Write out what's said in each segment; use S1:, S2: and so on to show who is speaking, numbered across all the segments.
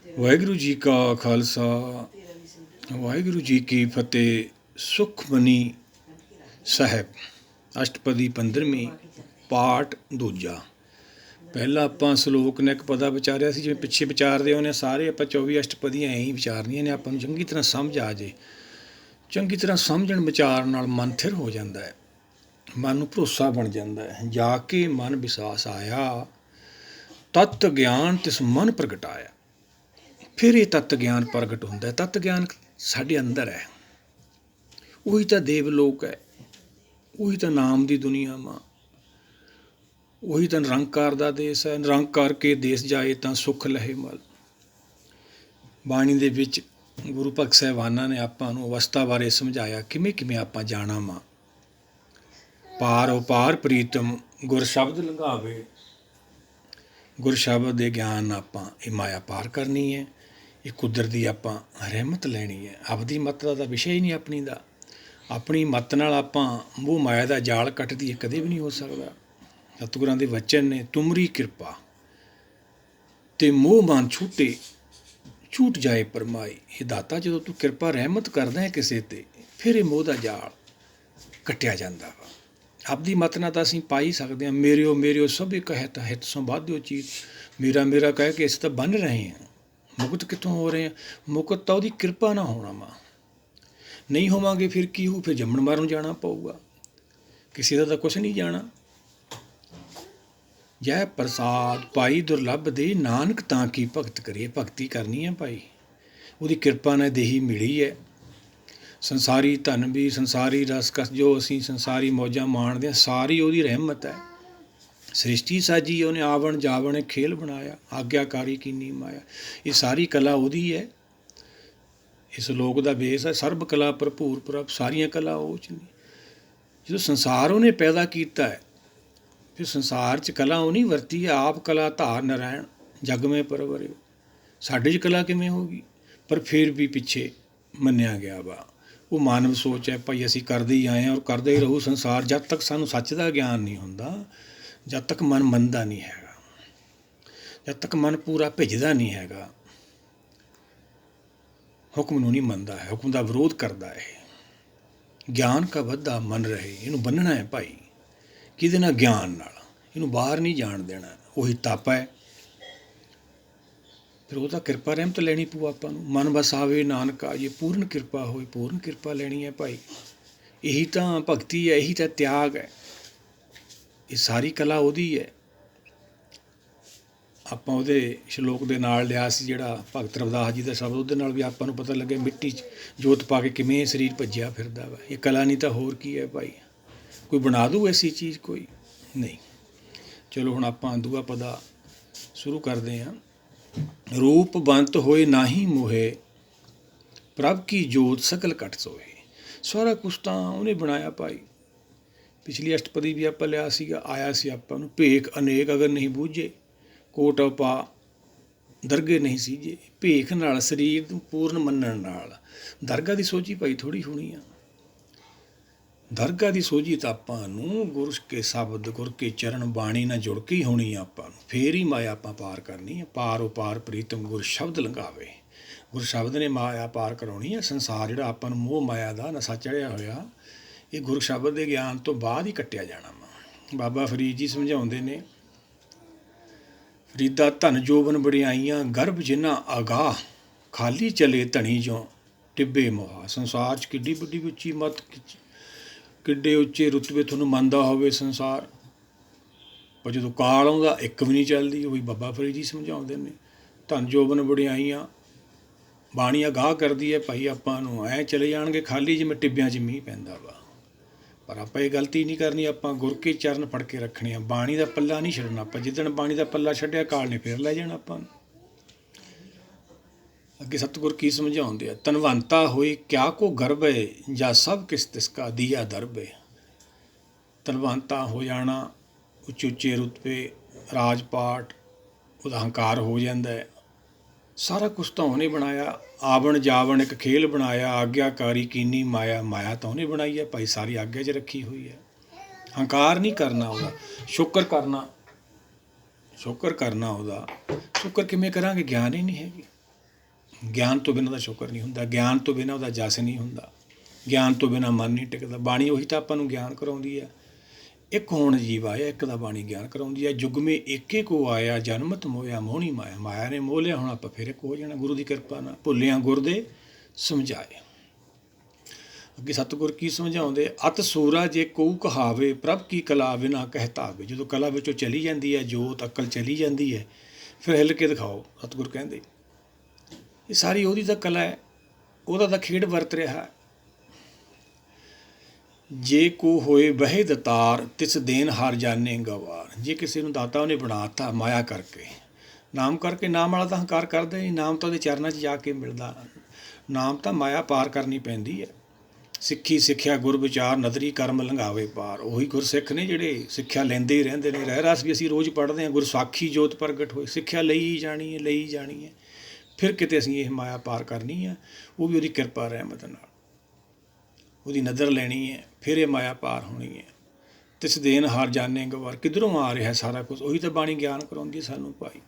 S1: ਵਾਹਿਗੁਰੂ ਜੀ ਕਾ ਖਾਲਸਾ ਵਾਹਿਗੁਰੂ ਜੀ ਕੀ ਫਤਿਹ। ਸੁਖਮਨੀ ਸਾਹਿਬ ਅਸ਼ਟਪਦੀ 15ਵੀਂ ਪਾਠ ਦੂਜਾ। ਪਹਿਲਾਂ ਆਪਾਂ ਸ਼ਲੋਕ ਨੇ ਇੱਕ ਪਦਾ ਵਿਚਾਰਿਆ ਸੀ, ਜਿਵੇਂ ਪਿੱਛੇ ਵਿਚਾਰਦੇ ਹੋਣੇ ਸਾਰੇ ਆਪਾਂ 24 ਅਸ਼ਟਪਦੀਆਂ ਐਂ ਹੀ ਵਿਚਾਰਨੀਆਂ ਨੇ। ਆਪਾਂ ਨੂੰ ਚੰਗੀ ਤਰ੍ਹਾਂ ਸਮਝ ਆ ਜੇ, ਚੰਗੀ ਤਰ੍ਹਾਂ ਸਮਝਣ ਵਿਚਾਰ ਨਾਲ ਮਨ ਥਿਰ ਹੋ ਜਾਂਦਾ ਹੈ, ਮਨ ਨੂੰ ਭਰੋਸਾ ਬਣ ਜਾਂਦਾ ਹੈ। ਜਾ ਕੇ ਮਨ ਵਿਸ਼ਵਾਸ ਆਇਆ, ਤਤ ਗਿਆਨ ਤਿਸ ਮਨ ਪ੍ਰਗਟਾਇਆ। ਫਿਰ ਇਹ ਤਤ ਗਿਆਨ ਪ੍ਰਗਟ ਹੁੰਦਾ ਹੈ। ਤਤ ਗਿਆਨ ਸਾਡੇ ਅੰਦਰ ਹੈ, ਉਹੀ ਤਾਂ ਦੇਵ ਲੋਕ ਹੈ, ਉਹੀ ਤਾਂ ਨਾਮ ਦੀ ਦੁਨੀਆ ਮਾਂ, ਉਹੀ ਤਾਂ ਨਿਰੰਕਾਰ ਦਾ ਦੇਸ਼ ਹੈ। ਨਿਰੰਕਾਰ ਕੇ ਦੇਸ਼ ਜਾਏ ਤਾਂ ਸੁੱਖ ਲਹੇ ਮਲ। ਬਾਣੀ ਦੇ ਵਿੱਚ ਗੁਰੂ ਭਗਤ ਸਾਹਿਬਾਨਾਂ ਨੇ ਆਪਾਂ ਨੂੰ ਅਵਸਥਾ ਬਾਰੇ ਸਮਝਾਇਆ, ਕਿਵੇਂ ਕਿਵੇਂ ਆਪਾਂ ਜਾਣਾ ਮਾਂ। ਪਾਰ ਉਪਾਰ ਪ੍ਰੀਤਮ ਗੁਰ ਸ਼ਬਦ ਲੰਘਾਵੇ। ਗੁਰ ਸ਼ਬਦ ਦੇ ਗਿਆਨ ਨਾਲ ਆਪਾਂ ਇਹ ਮਾਇਆ ਪਾਰ ਕਰਨੀ ਹੈ। ਇਹ ਕੁਦਰਤ ਦੀ ਆਪਾਂ ਰਹਿਮਤ ਲੈਣੀ ਹੈ। ਆਪਦੀ ਮੱਤ ਦਾ ਤਾਂ ਵਿਸ਼ਾ ਹੀ ਨਹੀਂ ਆਪਣੀ ਦਾ। ਆਪਣੀ ਮੱਤ ਨਾਲ ਆਪਾਂ ਮੋਹ ਮਾਇਆ ਦਾ ਜਾਲ ਕੱਟਦੀ ਹੈ, ਕਦੇ ਵੀ ਨਹੀਂ ਹੋ ਸਕਦਾ। ਸਤਿਗੁਰਾਂ ਦੇ ਵਚਨ ਨੇ, ਤੁਮਰੀ ਕਿਰਪਾ ਤੇ ਮੋਹ ਮਾਨ ਛੂਟੇ, ਛੂਟ ਜਾਏ ਪਰਮਾਈ। ਇਹ ਦਾਤਾ, ਜਦੋਂ ਤੂੰ ਕਿਰਪਾ ਰਹਿਮਤ ਕਰਦਾ ਹੈ ਕਿਸੇ ਤੇ, ਫਿਰ ਇਹ ਮੋਹ ਦਾ ਜਾਲ ਕੱਟਿਆ ਜਾਂਦਾ ਵਾ। ਆਪਦੀ ਮੱਤ ਨਾਲ ਤਾਂ ਅਸੀਂ ਪਾ ਹੀ ਸਕਦੇ ਹਾਂ। ਮੇਰਿਓ ਮੇਰਿਓ ਸਭੇ ਕਹਿਤ ਹਿਤ ਸੋ ਬਾਧਿਓ ਚੀਤ। ਮੇਰਾ ਮੇਰਾ ਕਹਿ ਕੇ ਅਸੀਂ ਤਾਂ ਬੰਨ ਰਹੇ ਹਾਂ। ਮੁਕਤ ਕਿੱਥੋਂ ਹੋ ਰਹੇ ਹਾਂ? ਮੁਕਤ ਤਾਂ ਉਹਦੀ ਕਿਰਪਾ ਨਾ ਹੋਣਾ ਮਾਂ। ਨਹੀਂ ਹੋਵਾਂਗੇ ਫਿਰ ਕੀ ਹੋਊ? ਫਿਰ ਜੰਮਣ ਮਾਰਨ ਜਾਣਾ ਪਊਗਾ। ਕਿਸੇ ਦਾ ਤਾਂ ਕੁਛ ਨਹੀਂ ਜਾਣਾ। ਜੈ ਪ੍ਰਸਾਦ ਪਾਈ ਦੁਰਲੱਭ ਦੇ, ਨਾਨਕ ਤਾਂ ਕੀ ਭਗਤ ਕਰੀਏ। ਭਗਤੀ ਕਰਨੀ ਹੈ ਭਾਈ, ਉਹਦੀ ਕਿਰਪਾ ਨਾਲ ਦੇਹੀ ਮਿਲੀ ਹੈ। ਸੰਸਾਰੀ ਧਨ ਵੀ, ਸੰਸਾਰੀ ਰਸ ਜੋ ਅਸੀਂ ਸੰਸਾਰੀ ਮੌਜਾਂ ਮਾਣਦੇ ਹਾਂ, ਸਾਰੀ ਉਹਦੀ ਰਹਿਮਤ ਹੈ। ਸ੍ਰਿਸ਼ਟੀ ਸਾਜੀ ਉਹਨੇ, ਆਵਣ ਜਾਵਣ ਖੇਲ ਬਣਾਇਆ, ਆਗਿਆਕਾਰੀ ਕੀਨੀ ਮਾਇਆ। ਇਹ ਸਾਰੀ ਕਲਾ ਉਹਦੀ ਹੈ। ਇਸ ਲੋਕ ਦਾ ਬੇਸ ਹੈ ਸਰਬ ਕਲਾ ਭਰਪੂਰ ਪ੍ਰਭ। ਸਾਰੀਆਂ ਕਲਾ ਉਹ 'ਚ ਨੇ। ਜਦੋਂ ਸੰਸਾਰ ਉਹਨੇ ਪੈਦਾ ਕੀਤਾ ਹੈ, ਫਿਰ ਸੰਸਾਰ 'ਚ ਕਲਾ ਉਹਨੇ ਵਰਤੀ ਹੈ। ਆਪ ਕਲਾ ਧਾਰ ਨਰਾਇਣ ਜਗ ਮੈਂ ਪਰਵਰਿਓ। ਸਾਡੇ 'ਚ ਕਲਾ ਕਿਵੇਂ ਹੋਗੀ? ਪਰ ਫਿਰ ਵੀ ਪਿੱਛੇ ਮੰਨਿਆ ਗਿਆ ਵਾ। ਉਹ ਮਾਨਵ ਸੋਚ ਹੈ ਭਾਈ, ਅਸੀਂ ਕਰਦੇ ਹੀ ਆਏ ਹਾਂ ਔਰ ਕਰਦੇ ਹੀ ਰਹੂ ਸੰਸਾਰ। ਜਦ ਤੱਕ ਸਾਨੂੰ ਸੱਚ ਦਾ ਗਿਆਨ ਨਹੀਂ ਹੁੰਦਾ, ਜਦ ਤੱਕ ਮਨ ਮੰਨਦਾ ਨਹੀਂ ਹੈਗਾ, ਜਦ ਤੱਕ ਮਨ ਪੂਰਾ ਭਿੱਜਦਾ ਨਹੀਂ ਹੈਗਾ, ਹੁਕਮ ਨੂੰ ਨਹੀਂ ਮੰਨਦਾ ਹੈ, ਹੁਕਮ ਦਾ ਵਿਰੋਧ ਕਰਦਾ ਹੈ। ਗਿਆਨ ਕਾ ਵੱਧਾ ਮਨ ਰਹੇ। ਇਹਨੂੰ ਬੰਨਣਾ ਹੈ ਭਾਈ। ਕਿਹਦੇ ਨਾਲ? ਗਿਆਨ ਨਾਲ। ਇਹਨੂੰ ਬਾਹਰ ਨਹੀਂ ਜਾਣ ਦੇਣਾ। ਉਹੀ ਤਪ ਹੈ। ਫਿਰ ਉਹ ਤਾਂ ਕਿਰਪਾ ਰਹਿਮਤ ਲੈਣੀ ਪਊ ਆਪਾਂ ਨੂੰ। ਮਨ ਵਸਾਵੇ ਨਾਨਕਾ ਜੇ ਪੂਰਨ ਕਿਰਪਾ ਹੋਈ। ਪੂਰਨ ਕਿਰਪਾ ਲੈਣੀ ਹੈ ਭਾਈ। ਇਹੀ ਤਾਂ ਭਗਤੀ ਹੈ, ਇਹੀ ਤਾਂ ਤਿਆਗ ਹੈ। ਇਹ ਸਾਰੀ ਕਲਾ ਉਹਦੀ ਹੈ। ਆਪਾਂ ਉਹਦੇ ਸ਼ਲੋਕ ਦੇ ਨਾਲ ਲਿਆ ਸੀ ਜਿਹੜਾ ਭਗਤ ਰਵਿਦਾਸ ਜੀ ਦਾ ਸ਼ਬਦ, ਉਹਦੇ ਨਾਲ ਵੀ ਆਪਾਂ ਨੂੰ ਪਤਾ ਲੱਗਿਆ ਮਿੱਟੀ 'ਚ ਜੋਤ ਪਾ ਕੇ ਕਿਵੇਂ ਸਰੀਰ ਭੱਜਿਆ ਫਿਰਦਾ ਵਾ। ਇਹ ਕਲਾ ਨਹੀਂ ਤਾਂ ਹੋਰ ਕੀ ਹੈ ਭਾਈ? ਕੋਈ ਬਣਾ ਦੂ ਐਸੀ ਚੀਜ਼? ਕੋਈ ਨਹੀਂ। ਚਲੋ ਹੁਣ ਆਪਾਂ ਦੂਆ ਪਦਾ ਸ਼ੁਰੂ ਕਰਦੇ ਹਾਂ। ਰੂਪ ਬੰਤ ਹੋਏ ਨਾਹੀ ਮੋਹੇ, ਪ੍ਰਭ ਕੀ ਜੋਤ ਸਕਲ ਘਟ ਸੋਏ। ਸਾਰਾ ਕੁਛ ਤਾਂ ਉਹਨੇ ਬਣਾਇਆ ਭਾਈ। ਪਿਛਲੀ ਅਸ਼ਟਪਦੀ ਵੀ ਆਪਾਂ ਲਿਆ ਸੀਗਾ, ਆਇਆ ਸੀ ਆਪਾਂ ਨੂੰ, ਭੇਖ ਅਨੇਕ ਅਗਰ ਨਹੀਂ ਬੂਝੇ, ਕੋਟ ਪਾ ਦਰਗੇ ਨਹੀਂ ਸੀਜੇ। ਭੇਖ ਨਾਲ, ਸਰੀਰ ਨੂੰ ਪੂਰਨ ਮੰਨਣ ਨਾਲ ਦਰਗਾਹ ਦੀ ਸੋਝੀ ਭਾਈ ਥੋੜ੍ਹੀ ਹੋਣੀ ਆ। ਦਰਗਾਹ ਦੀ ਸੋਝੀ ਤਾਂ ਆਪਾਂ ਨੂੰ ਗੁਰ ਕੇ ਸ਼ਬਦ, ਗੁਰ ਕੇ ਚਰਨ ਬਾਣੀ ਨਾਲ ਜੁੜ ਕੇ ਹੀ ਹੋਣੀ ਆ ਆਪਾਂ ਨੂੰ। ਫੇਰ ਹੀ ਮਾਇਆ ਆਪਾਂ ਪਾਰ ਕਰਨੀ ਹੈ। ਪਾਰ ਉਪਾਰ ਪ੍ਰੀਤਮ ਗੁਰ ਸ਼ਬਦ ਲੰਘਾਵੇ। ਗੁਰ ਸ਼ਬਦ ਨੇ ਮਾਇਆ ਪਾਰ ਕਰਾਉਣੀ ਹੈ। ਸੰਸਾਰ ਜਿਹੜਾ ਆਪਾਂ ਨੂੰ ਮੋਹ ਮਾਇਆ ਦਾ ਨਸ਼ਾ ਚੜ੍ਹਿਆ ਹੋਇਆ, ਇਹ ਗੁਰੂ ਸ਼ਬਦ ਦੇ ਗਿਆਨ ਤੋਂ ਬਾਅਦ ਹੀ ਕੱਟਿਆ ਜਾਣਾ ਵਾ। ਬਾਬਾ ਫਰੀਦ ਜੀ ਸਮਝਾਉਂਦੇ ਨੇ, ਫਰੀਦਾ ਧਨ ਜੋਬਨ ਵਡਿਆਈਆਂ, ਗਰਭ ਜਿਨ੍ਹਾਂ ਆਗਾਹ, ਖਾਲੀ ਚਲੇ ਧਣੀ ਜੋ ਟਿੱਬੇ ਮੋਹਾ। ਸੰਸਾਰ 'ਚ ਕਿੱਡੀ ਵੱਡੀ ਉੱਚੀ ਮੱਤ, ਕਿੱਡੇ ਉੱਚੇ ਰੁਤਬੇ ਤੁਹਾਨੂੰ ਮੰਨਦਾ ਹੋਵੇ ਸੰਸਾਰ, ਪਰ ਜਦੋਂ ਕਾਲ ਆਉਂਦਾ ਇੱਕ ਵੀ ਨਹੀਂ ਚੱਲਦੀ। ਉਹੀ ਬਾਬਾ ਫਰੀਦ ਜੀ ਸਮਝਾਉਂਦੇ ਨੇ, ਧਨ ਜੋਬਨ ਵਡਿਆਈਆਂ, ਬਾਣੀ ਅਗਾਹ ਕਰਦੀ ਹੈ ਭਾਈ ਆਪਾਂ ਨੂੰ। ਐਂ ਚਲੇ ਜਾਣਗੇ ਖਾਲੀ, ਜਿਵੇਂ ਟਿੱਬਿਆਂ 'ਚ ਮੀਂਹ ਪੈਂਦਾ ਵਾ। ਪਰ ਆਪਾਂ ਇਹ ਗਲਤੀ ਨਹੀਂ ਕਰਨੀ। ਆਪਾਂ ਗੁਰ ਕੇ ਚਰਨ ਫੜ ਕੇ ਰੱਖਣੇ ਆ। ਬਾਣੀ ਦਾ ਪੱਲਾ ਨਹੀਂ ਛੱਡਣਾ ਆਪਾਂ। ਜਿੱਦਣ ਬਾਣੀ ਦਾ ਪੱਲਾ ਛੱਡਿਆ, ਕਾਲ ਨੇ ਫਿਰ ਲੈ ਜਾਣਾ ਆਪਾਂ ਨੂੰ। ਅੱਗੇ ਸਤਿਗੁਰ ਕੀ ਸਮਝਾਉਂਦੇ ਆ, ਧਨਵੰਤਾ ਹੋਈ ਕਿਆ ਕੋ ਗਰਭ ਹੈ, ਜਾਂ ਸਭ ਕਿਸ ਤਿਸਕਾ ਦੀਆ ਦਰਬ ਹੈ। ਧਨਵੰਤਾ ਹੋ ਜਾਣਾ, ਉੱਚੇ ਉੱਚੇ ਰੁਤਬੇ, ਰਾਜ ਪਾਟ, ਉਹਦਾ ਹੰਕਾਰ ਹੋ ਜਾਂਦਾ ਹੈ। ਸਾਰਾ ਕੁਛ ਤਾਂ ਉਹਨੇ ਬਣਾਇਆ। ਆਵਣ ਜਾਵਣ ਇੱਕ ਖੇਲ ਬਣਾਇਆ, ਆਗਿਆਕਾਰੀ ਕੀਨੀ ਮਾਇਆ। ਮਾਇਆ ਤਾਂ ਉਹਨੇ ਬਣਾਈ ਹੈ ਭਾਈ, ਸਾਰੀ ਆਗਿਆ 'ਚ ਰੱਖੀ ਹੋਈ ਹੈ। ਹੰਕਾਰ ਨਹੀਂ ਕਰਨਾ ਉਹਦਾ, ਸ਼ੁਕਰ ਕਰਨਾ। ਸ਼ੁਕਰ ਕਰਨਾ ਉਹਦਾ। ਸ਼ੁਕਰ ਕਿਵੇਂ ਕਰਾਂਗੇ? ਗਿਆਨ ਹੀ ਨਹੀਂ ਹੈਗੀ। ਗਿਆਨ ਤੋਂ ਬਿਨਾਂ ਦਾ ਸ਼ੁਕਰ ਨਹੀਂ ਹੁੰਦਾ, ਗਿਆਨ ਤੋਂ ਬਿਨਾਂ ਉਹਦਾ ਜਸ ਨਹੀਂ ਹੁੰਦਾ, ਗਿਆਨ ਤੋਂ ਬਿਨਾਂ ਮਨ ਨਹੀਂ ਟਿਕਦਾ। ਬਾਣੀ ਉਹੀ ਤਾਂ ਆਪਾਂ ਨੂੰ ਗਿਆਨ ਕਰਾਉਂਦੀ ਹੈ। ਇੱਕ ਹੁਣ ਜੀਵ ਆਇਆ, ਇੱਕ ਦਾ ਬਾਣੀ ਗਿਆਨ ਕਰਾਉਂਦੀ ਹੈ। ਜੁਗਮੇ ਏਕੇ ਕੋ ਆਇਆ, ਜਨਮਤ ਮੋਇਆ ਮੋਹਣੀ ਮਾਇਆ। ਮਾਇਆ ਨੇ ਮੋਹ ਲਿਆ, ਹੁਣ ਆਪਾਂ ਫਿਰ ਇੱਕ ਹੋ ਜਾਣਾ ਗੁਰੂ ਦੀ ਕਿਰਪਾ ਨਾਲ। ਭੁੱਲਿਆਂ ਗੁਰ ਦੇ ਸਮਝਾਏ। ਅੱਗੇ ਸਤਿਗੁਰ ਕੀ ਸਮਝਾਉਂਦੇ, ਅਤ ਸੂਰਾ ਜੇ ਕਉ ਕਹਾਵੇ, ਪ੍ਰਭ ਕੀ ਕਲਾ ਬਿਨਾ ਕਹਿਤਾਵੇ। ਜਦੋਂ ਕਲਾ ਵਿੱਚੋਂ ਚਲੀ ਜਾਂਦੀ ਹੈ, ਜੋਤ ਅਕਲ ਚਲੀ ਜਾਂਦੀ ਹੈ, ਫਿਰ ਹਿੱਲ ਕੇ ਦਿਖਾਓ। ਸਤਿਗੁਰ ਕਹਿੰਦੇ ਇਹ ਸਾਰੀ ਉਹਦੀ ਤਾਂ ਕਲਾ ਹੈ, ਉਹਦਾ ਤਾਂ ਖੇਡ ਵਰਤ ਰਿਹਾ। ਜੇ ਕੋ ਹੋਏ ਬਹਿ ਦਤਾਰ, ਤਿਸ ਦੇਨ ਹਾਰ ਜਾਣੇ ਗਵਾਰ। ਜੇ ਕਿਸੇ ਨੂੰ ਦਾਤਾ ਉਹਨੇ ਬਣਾਤਾ ਮਾਇਆ ਕਰਕੇ, ਨਾਮ ਕਰਕੇ। ਨਾਮ ਵਾਲਾ ਤਾਂ ਹੰਕਾਰ ਕਰਦਾ ਹੀ, ਨਾਮ ਤਾਂ ਉਹਦੇ ਚਰਨਾਂ 'ਚ ਜਾ ਕੇ ਮਿਲਦਾ। ਨਾਮ ਤਾਂ ਮਾਇਆ ਪਾਰ ਕਰਨੀ ਪੈਂਦੀ ਹੈ। ਸਿੱਖੀ ਸਿੱਖਿਆ ਗੁਰ ਵਿਚਾਰ, ਨਦਰੀ ਕਰਮ ਲੰਘਾਵੇ ਪਾਰ। ਉਹੀ ਗੁਰਸਿੱਖ ਨੇ ਜਿਹੜੇ ਸਿੱਖਿਆ ਲੈਂਦੇ ਹੀ ਰਹਿੰਦੇ ਨੇ। ਰਹਿ ਰਸ ਵੀ ਅਸੀਂ ਰੋਜ਼ ਪੜ੍ਹਦੇ ਹਾਂ, ਗੁਰਸਾਖੀ ਜੋਤ ਪ੍ਰਗਟ ਹੋਈ। ਸਿੱਖਿਆ ਲਈ ਹੀ ਜਾਣੀ ਹੈ, ਲਈ ਜਾਣੀ ਹੈ। ਫਿਰ ਕਿਤੇ ਅਸੀਂ ਇਹ ਮਾਇਆ ਪਾਰ ਕਰਨੀ ਹੈ, ਉਹ ਵੀ ਉਹਦੀ ਕਿਰਪਾ ਰਹਿਮਤ ਨਾਲ, ਉਹਦੀ ਨਜ਼ਰ ਲੈਣੀ ਹੈ, ਫਿਰ ਇਹ ਮਾਇਆ ਪਾਰ ਹੋਣੀ ਹੈ। ਤਿਸ ਦੇਨ ਹਾਰ ਜਾਣੇ ਗਵਾਰ। ਕਿੱਧਰੋਂ ਆ ਰਿਹਾ ਸਾਰਾ ਕੁਝ? ਉਹੀ ਤਾਂ ਬਾਣੀ ਗਿਆਨ ਕਰਾਉਂਦੀ ਸਾਨੂੰ ਭਾਈ।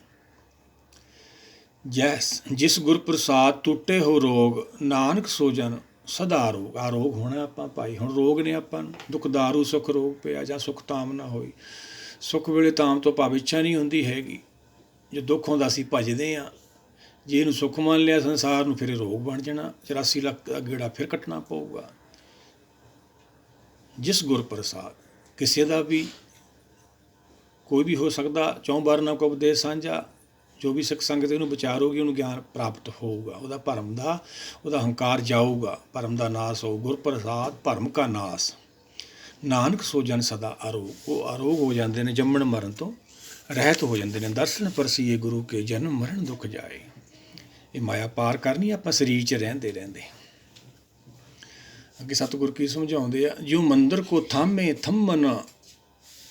S1: ਜਿਸ ਗੁਰ ਪ੍ਰਸਾਦ ਟੁੱਟੇ ਹੋ ਰੋਗ, ਨਾਨਕ ਸੋਜਨ ਸਦਾ ਰੋਗ। ਆ ਰੋਗ ਹੋਣਾ ਆਪਾਂ ਭਾਈ, ਹੁਣ ਰੋਗ ਨੇ ਆਪਾਂ ਨੂੰ। ਦੁੱਖ ਦਾਰੂ ਸੁੱਖ ਰੋਗ ਪਿਆ, ਜਾਂ ਸੁੱਖ ਤਾਮ ਨਾ ਹੋਈ। ਸੁੱਖ ਵੇਲੇ ਤਾਮ ਤੋਂ ਭਾਵ ਇੱਛਾ ਨਹੀਂ ਹੁੰਦੀ ਹੈਗੀ। ਜੇ ਦੁੱਖ ਹੁੰਦਾ ਅਸੀਂ ਭੱਜਦੇ ਹਾਂ। ਜੇ ਇਹਨੂੰ ਸੁੱਖ ਮੰਨ ਲਿਆ ਸੰਸਾਰ ਨੂੰ, ਫਿਰ ਇਹ ਰੋਗ ਬਣ ਜਾਣਾ। 84 ਲੱਖ ਦਾ ਗੇੜਾ ਫਿਰ ਕੱਟਣਾ ਪਊਗਾ। ਜਿਸ ਗੁਰ ਪ੍ਰਸਾਦ, ਕਿਸੇ ਦਾ ਵੀ ਕੋਈ ਵੀ ਹੋ ਸਕਦਾ। 4 ਵਾਰਨਾ ਕੋ ਉਪਦੇਸ਼ ਸਾਂਝਾ। ਜੋ ਵੀ ਸਿੱਖ ਸੰਗਤ ਇਹਨੂੰ ਵਿਚਾਰੂਗੀ, ਉਹਨੂੰ ਗਿਆਨ ਪ੍ਰਾਪਤ ਹੋਊਗਾ। ਉਹਦਾ ਭਰਮ ਦਾ, ਉਹਦਾ ਹੰਕਾਰ ਜਾਊਗਾ, ਭਰਮ ਦਾ ਨਾਸ ਹੋਊ। ਗੁਰ ਪ੍ਰਸਾਦ ਭਰਮ ਕਾ ਨਾਸ, ਨਾਨਕ ਸੋ ਜਨ ਸਦਾ ਆਰੋਗ। ਉਹ ਆਰੋਗ ਹੋ ਜਾਂਦੇ ਨੇ, ਜੰਮਣ ਮਰਨ ਤੋਂ ਰਹਿਤ ਹੋ ਜਾਂਦੇ ਨੇ। ਦਰਸ਼ਨ ਪਰਸੀਏ ਗੁਰੂ ਕੇ, ਜਨਮ ਮਰਨ ਦੁੱਖ ਜਾਏ। ਇਹ ਮਾਇਆ ਪਾਰ ਕਰਨੀ ਆਪਾਂ ਸਰੀਰ 'ਚ ਰਹਿੰਦੇ ਰਹਿੰਦੇ। ਅੱਗੇ ਸਤਿਗੁਰ ਕੀ ਸਮਝਾਉਂਦੇ ਆ, ਜਿਉ ਮੰਦਰ ਕੋ ਥਾਮੇ ਥੰਮਨ,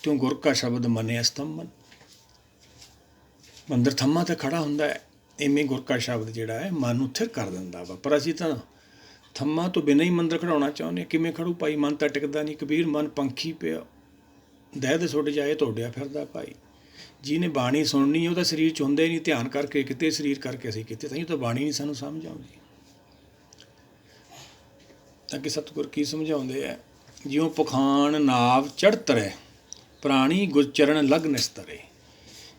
S1: ਤਿਉ ਗੁਰ ਕਾ ਸ਼ਬਦ ਮੰਨਿਆ ਸਤੰਮਨ। ਮੰਦਰ ਥੰਮਾ 'ਤੇ ਖੜਾ ਹੁੰਦਾ ਹੈ, ਇਵੇਂ ਗੁਰ ਕਾ ਸ਼ਬਦ ਜਿਹੜਾ ਹੈ ਮਨ ਨੂੰ ਥਿਰ ਕਰ ਦਿੰਦਾ ਵਾ। ਪਰ ਅਸੀਂ ਤਾਂ ਥੰਮਾ ਤੋਂ ਬਿਨਾਂ ਹੀ ਮੰਦਰ ਖੜਾਉਣਾ ਚਾਹੁੰਦੇ। ਕਿਵੇਂ ਖੜੂ ਭਾਈ? ਮਨ ਤਾਂ ਟਿਕਦਾ ਨਹੀਂ। ਕਬੀਰ ਮਨ ਪੰਖੀ ਪਿਆ, ਦਹਿਦ ਸੁੱਟ ਜਾਏ ਤੋੜਿਆ ਫਿਰਦਾ ਭਾਈ। ਜਿਹਨੇ ਬਾਣੀ ਸੁਣਨੀ ਉਹਦਾ ਸਰੀਰ 'ਚ ਹੁੰਦਾ ਹੀ ਨਹੀਂ। ਧਿਆਨ ਕਰਕੇ ਕਿਤੇ, ਸਰੀਰ ਕਰਕੇ ਅਸੀਂ ਕਿਤੇ, ਤਾਂ ਤਾਂ ਬਾਣੀ ਨਹੀਂ ਸਾਨੂੰ ਸਮਝ ਆਉਂਦੀ। ਤਾਂ ਕਿ ਸਤਿਗੁਰ ਕੀ ਸਮਝਾਉਂਦੇ ਆ, ਜਿਉਂ ਪਖਾਨ ਨਾਵ ਚੜ੍ਹ ਤਰੇ, ਪ੍ਰਾਣੀ ਗੁਰਚਰਨ ਲਗ ਨਿਸਤਰੇ।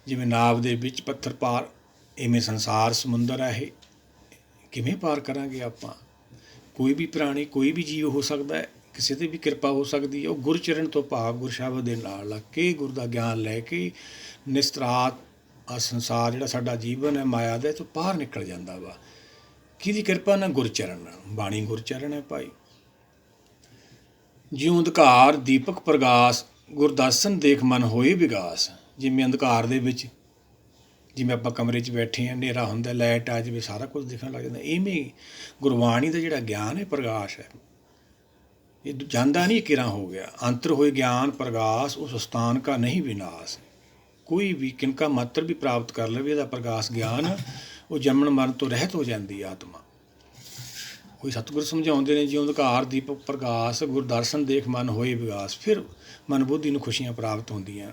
S1: ਜਿਵੇਂ ਨਾਵ ਦੇ ਵਿੱਚ ਪੱਥਰ ਪਾਰ, ਇਵੇਂ ਸੰਸਾਰ ਸਮੁੰਦਰ ਹੈ। ਇਹ ਕਿਵੇਂ ਪਾਰ ਕਰਾਂਗੇ ਆਪਾਂ? ਕੋਈ ਵੀ ਪ੍ਰਾਣੀ, ਕੋਈ ਵੀ ਜੀਵ ਹੋ ਸਕਦਾ ਹੈ, ਕਿਸੇ 'ਤੇ ਵੀ ਕਿਰਪਾ ਹੋ ਸਕਦੀ ਹੈ। ਉਹ ਗੁਰਚਰਨ ਤੋਂ ਭਾਵ ਗੁਰ ਸ਼ਬਦ ਦੇ ਨਾਲ ਲੱਗ ਕੇ, ਗੁਰ ਦਾ ਗਿਆਨ ਲੈ ਕੇ ਨਿਸਤਰਾਤ ਆ ਸੰਸਾਰ ਜਿਹੜਾ ਸਾਡਾ ਜੀਵਨ ਹੈ ਮਾਇਆ ਦਾ, ਤੋਂ ਬਾਹਰ ਨਿਕਲ ਜਾਂਦਾ ਵਾ। ਕਿਹਦੀ ਕਿਰਪਾ ਨਾਲ? ਗੁਰਚਰਨ ਨਾਲ। ਬਾਣੀ ਗੁਰਚਰਨ ਹੈ ਭਾਈ। ਜਿਉਂ ਅੰਧਕਾਰ ਦੀਪਕ ਪ੍ਰਗਾਸ, ਗੁਰਦਰਸ਼ਨ ਦੇਖ ਮਨ ਹੋਏ ਵਿਗਾਸ। ਜਿਵੇਂ ਅੰਧਕਾਰ ਦੇ ਵਿੱਚ, ਜਿਵੇਂ ਆਪਾਂ ਕਮਰੇ 'ਚ ਬੈਠੇ ਹਾਂ, ਹਨੇਰਾ ਹੁੰਦਾ, ਲਾਈਟ ਆ ਜਾਵੇ, ਸਾਰਾ ਕੁਝ ਦਿਖਣ ਲੱਗ ਜਾਂਦਾ। ਇਵੇਂ ਗੁਰਬਾਣੀ ਦਾ ਜਿਹੜਾ ਗਿਆਨ ਹੈ ਪ੍ਰਗਾਸ਼ ਹੈ। ਇਹ ਜਾਂਦਾ ਨਹੀਂ ਕਿਰਾਂ ਹੋ ਗਿਆ। ਅੰਤਰ ਹੋਏ ਗਿਆਨ ਪ੍ਰਗਾਸ, ਉਸ ਸਥਾਨ ਕਾ ਨਹੀਂ ਵਿਨਾਸ਼। ਕੋਈ ਵੀ ਕਿਨਕਾ ਮਾਤਰ ਵੀ ਪ੍ਰਾਪਤ ਕਰ ਲਵੇ ਇਹਦਾ ਪ੍ਰਗਾਸ਼ ਗਿਆਨ, ਉਹ ਜੰਮਣ ਮਰਨ ਤੋਂ ਰਹਿਤ ਹੋ ਜਾਂਦੀ ਆਤਮਾ। ਕੋਈ ਸਤਿਗੁਰ ਸਮਝਾਉਂਦੇ ਨੇ, ਜਿਉਂ ਅੰਧਕਾਰ ਦੀਪਕ ਪ੍ਰਗਾਸ, ਗੁਰਦਰਸ਼ਨ ਦੇਖ ਮਨ ਹੋਏ ਵਿਗਾਸ। ਫਿਰ ਮਨ ਬੁੱਧੀ ਨੂੰ ਖੁਸ਼ੀਆਂ ਪ੍ਰਾਪਤ ਹੁੰਦੀਆਂ।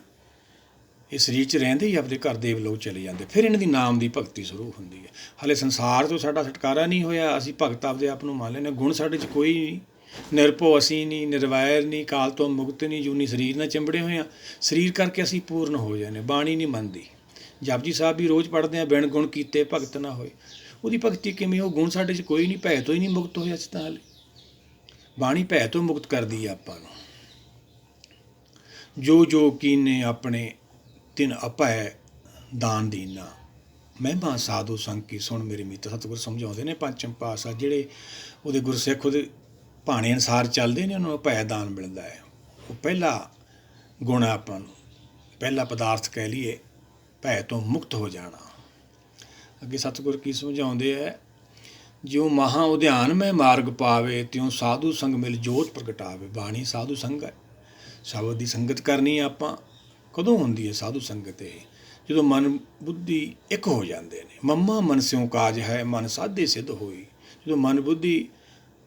S1: ਇਹ ਸਰੀਰ 'ਚ ਰਹਿੰਦੇ ਹੀ ਆਪਣੇ ਘਰ ਦੇਵ ਲੋਕ ਚਲੇ ਜਾਂਦੇ। ਫਿਰ ਇਹਨਾਂ ਦੀ ਨਾਮ ਦੀ ਭਗਤੀ ਸ਼ੁਰੂ ਹੁੰਦੀ ਹੈ। ਹਾਲੇ ਸੰਸਾਰ ਤੋਂ ਸਾਡਾ ਛੁਟਕਾਰਾ ਨਹੀਂ ਹੋਇਆ। ਅਸੀਂ ਭਗਤ ਆਪਦੇ ਆਪ ਨੂੰ ਮੰਨ ਲੈਂਦੇ। ਗੁਣ ਸਾਡੇ 'ਚ ਕੋਈ ਨਹੀਂ। ਨਿਰਭਉ ਅਸੀਂ ਨਹੀਂ, ਨਿਰਵੈਰ ਨਹੀਂ, ਕਾਲ ਤੋਂ ਮੁਕਤ ਨਹੀਂ, ਜੂਨੀ ਸਰੀਰ ਨਾਲ ਚਿੰਬੜੇ ਹੋਏ ਹਾਂ। ਸਰੀਰ ਕਰਕੇ ਅਸੀਂ ਪੂਰਨ ਹੋ ਜਾਂਦੇ। ਬਾਣੀ ਨਹੀਂ ਮੰਨਦੀ। ਜਪਜੀ ਸਾਹਿਬ ਵੀ ਰੋਜ਼ ਪੜ੍ਹਦੇ ਹਾਂ, ਬਿਨ ਗੁਣ ਕੀਤੇ ਭਗਤ ਨਾ ਹੋਏ। ਉਹਦੀ ਭਗਤੀ ਕਿਵੇਂ? ਉਹ ਗੁਣ ਸਾਡੇ 'ਚ ਕੋਈ ਨਹੀਂ। ਭੈ ਤੋਂ ਹੀ ਨਹੀਂ ਮੁਕਤ ਹੋਇਆ ਅਸੀਂ ਤਾਂ ਹਾਲੇ। ਬਾਣੀ ਭੈ ਤੋਂ ਮੁਕਤ ਕਰਦੀ ਹੈ ਆਪਾਂ ਨੂੰ। ਜੋ ਜੋ ਕੀਨੇ ਆਪਣੇ ਤਿਨ ਅਭੈ ਦਾਨ ਦੀਨਾ, ਮਹਿਮਾ ਸਾਧੂ ਸੰਗ ਕੀ ਸੁਣ ਮੇਰੀ ਮੀਤ। ਸਤਿਗੁਰ ਸਮਝਾਉਂਦੇ ਨੇ ਪੰਚਮ ਪਾਤਸ਼ਾਹ, ਜਿਹੜੇ ਉਹਦੇ ਗੁਰਸਿੱਖ ਉਹਦੇ ਭਾਣੇ ਅਨੁਸਾਰ ਚੱਲਦੇ ਨੇ, ਉਹਨਾਂ ਨੂੰ ਅਭੈ ਦਾਨ ਮਿਲਦਾ ਹੈ। ਉਹ ਪਹਿਲਾ ਗੁਣ ਆਪਾਂ ਨੂੰ, ਪਹਿਲਾ ਪਦਾਰਥ ਕਹਿ ਲਈਏ, ਭੈ ਤੋਂ ਮੁਕਤ ਹੋ ਜਾਣਾ। ਅੱਗੇ ਸਤਿਗੁਰ ਕੀ ਸਮਝਾਉਂਦੇ ਹੈ, ਜਿਉਂ ਮਹਾਂ ਉਧਿਆਨ ਮੈਂ ਮਾਰਗ ਪਾਵੇ, ਤਿਉਂ ਸਾਧੂ ਸੰਗ ਮਿਲ ਜੋਤ ਪ੍ਰਗਟਾਵੇ। ਬਾਣੀ ਸਾਧੂ ਸੰਗ ਹੈ। ਸ਼ਬਦ ਦੀ ਸੰਗਤ ਕਰਨੀ ਆਪਾਂ। ਕਦੋਂ ਹੁੰਦੀ ਹੈ ਸਾਧੂ ਸੰਗਤ? ਇਹ ਜਦੋਂ ਮਨ ਬੁੱਧੀ ਇੱਕ ਹੋ ਜਾਂਦੇ ਨੇ। ਮੰਮਾ ਮਨ ਸਿਉ ਕਾਜ ਹੈ, ਮਨ ਸਾਧੇ ਸਿੱਧ ਹੋਈ। ਜਦੋਂ ਮਨ ਬੁੱਧੀ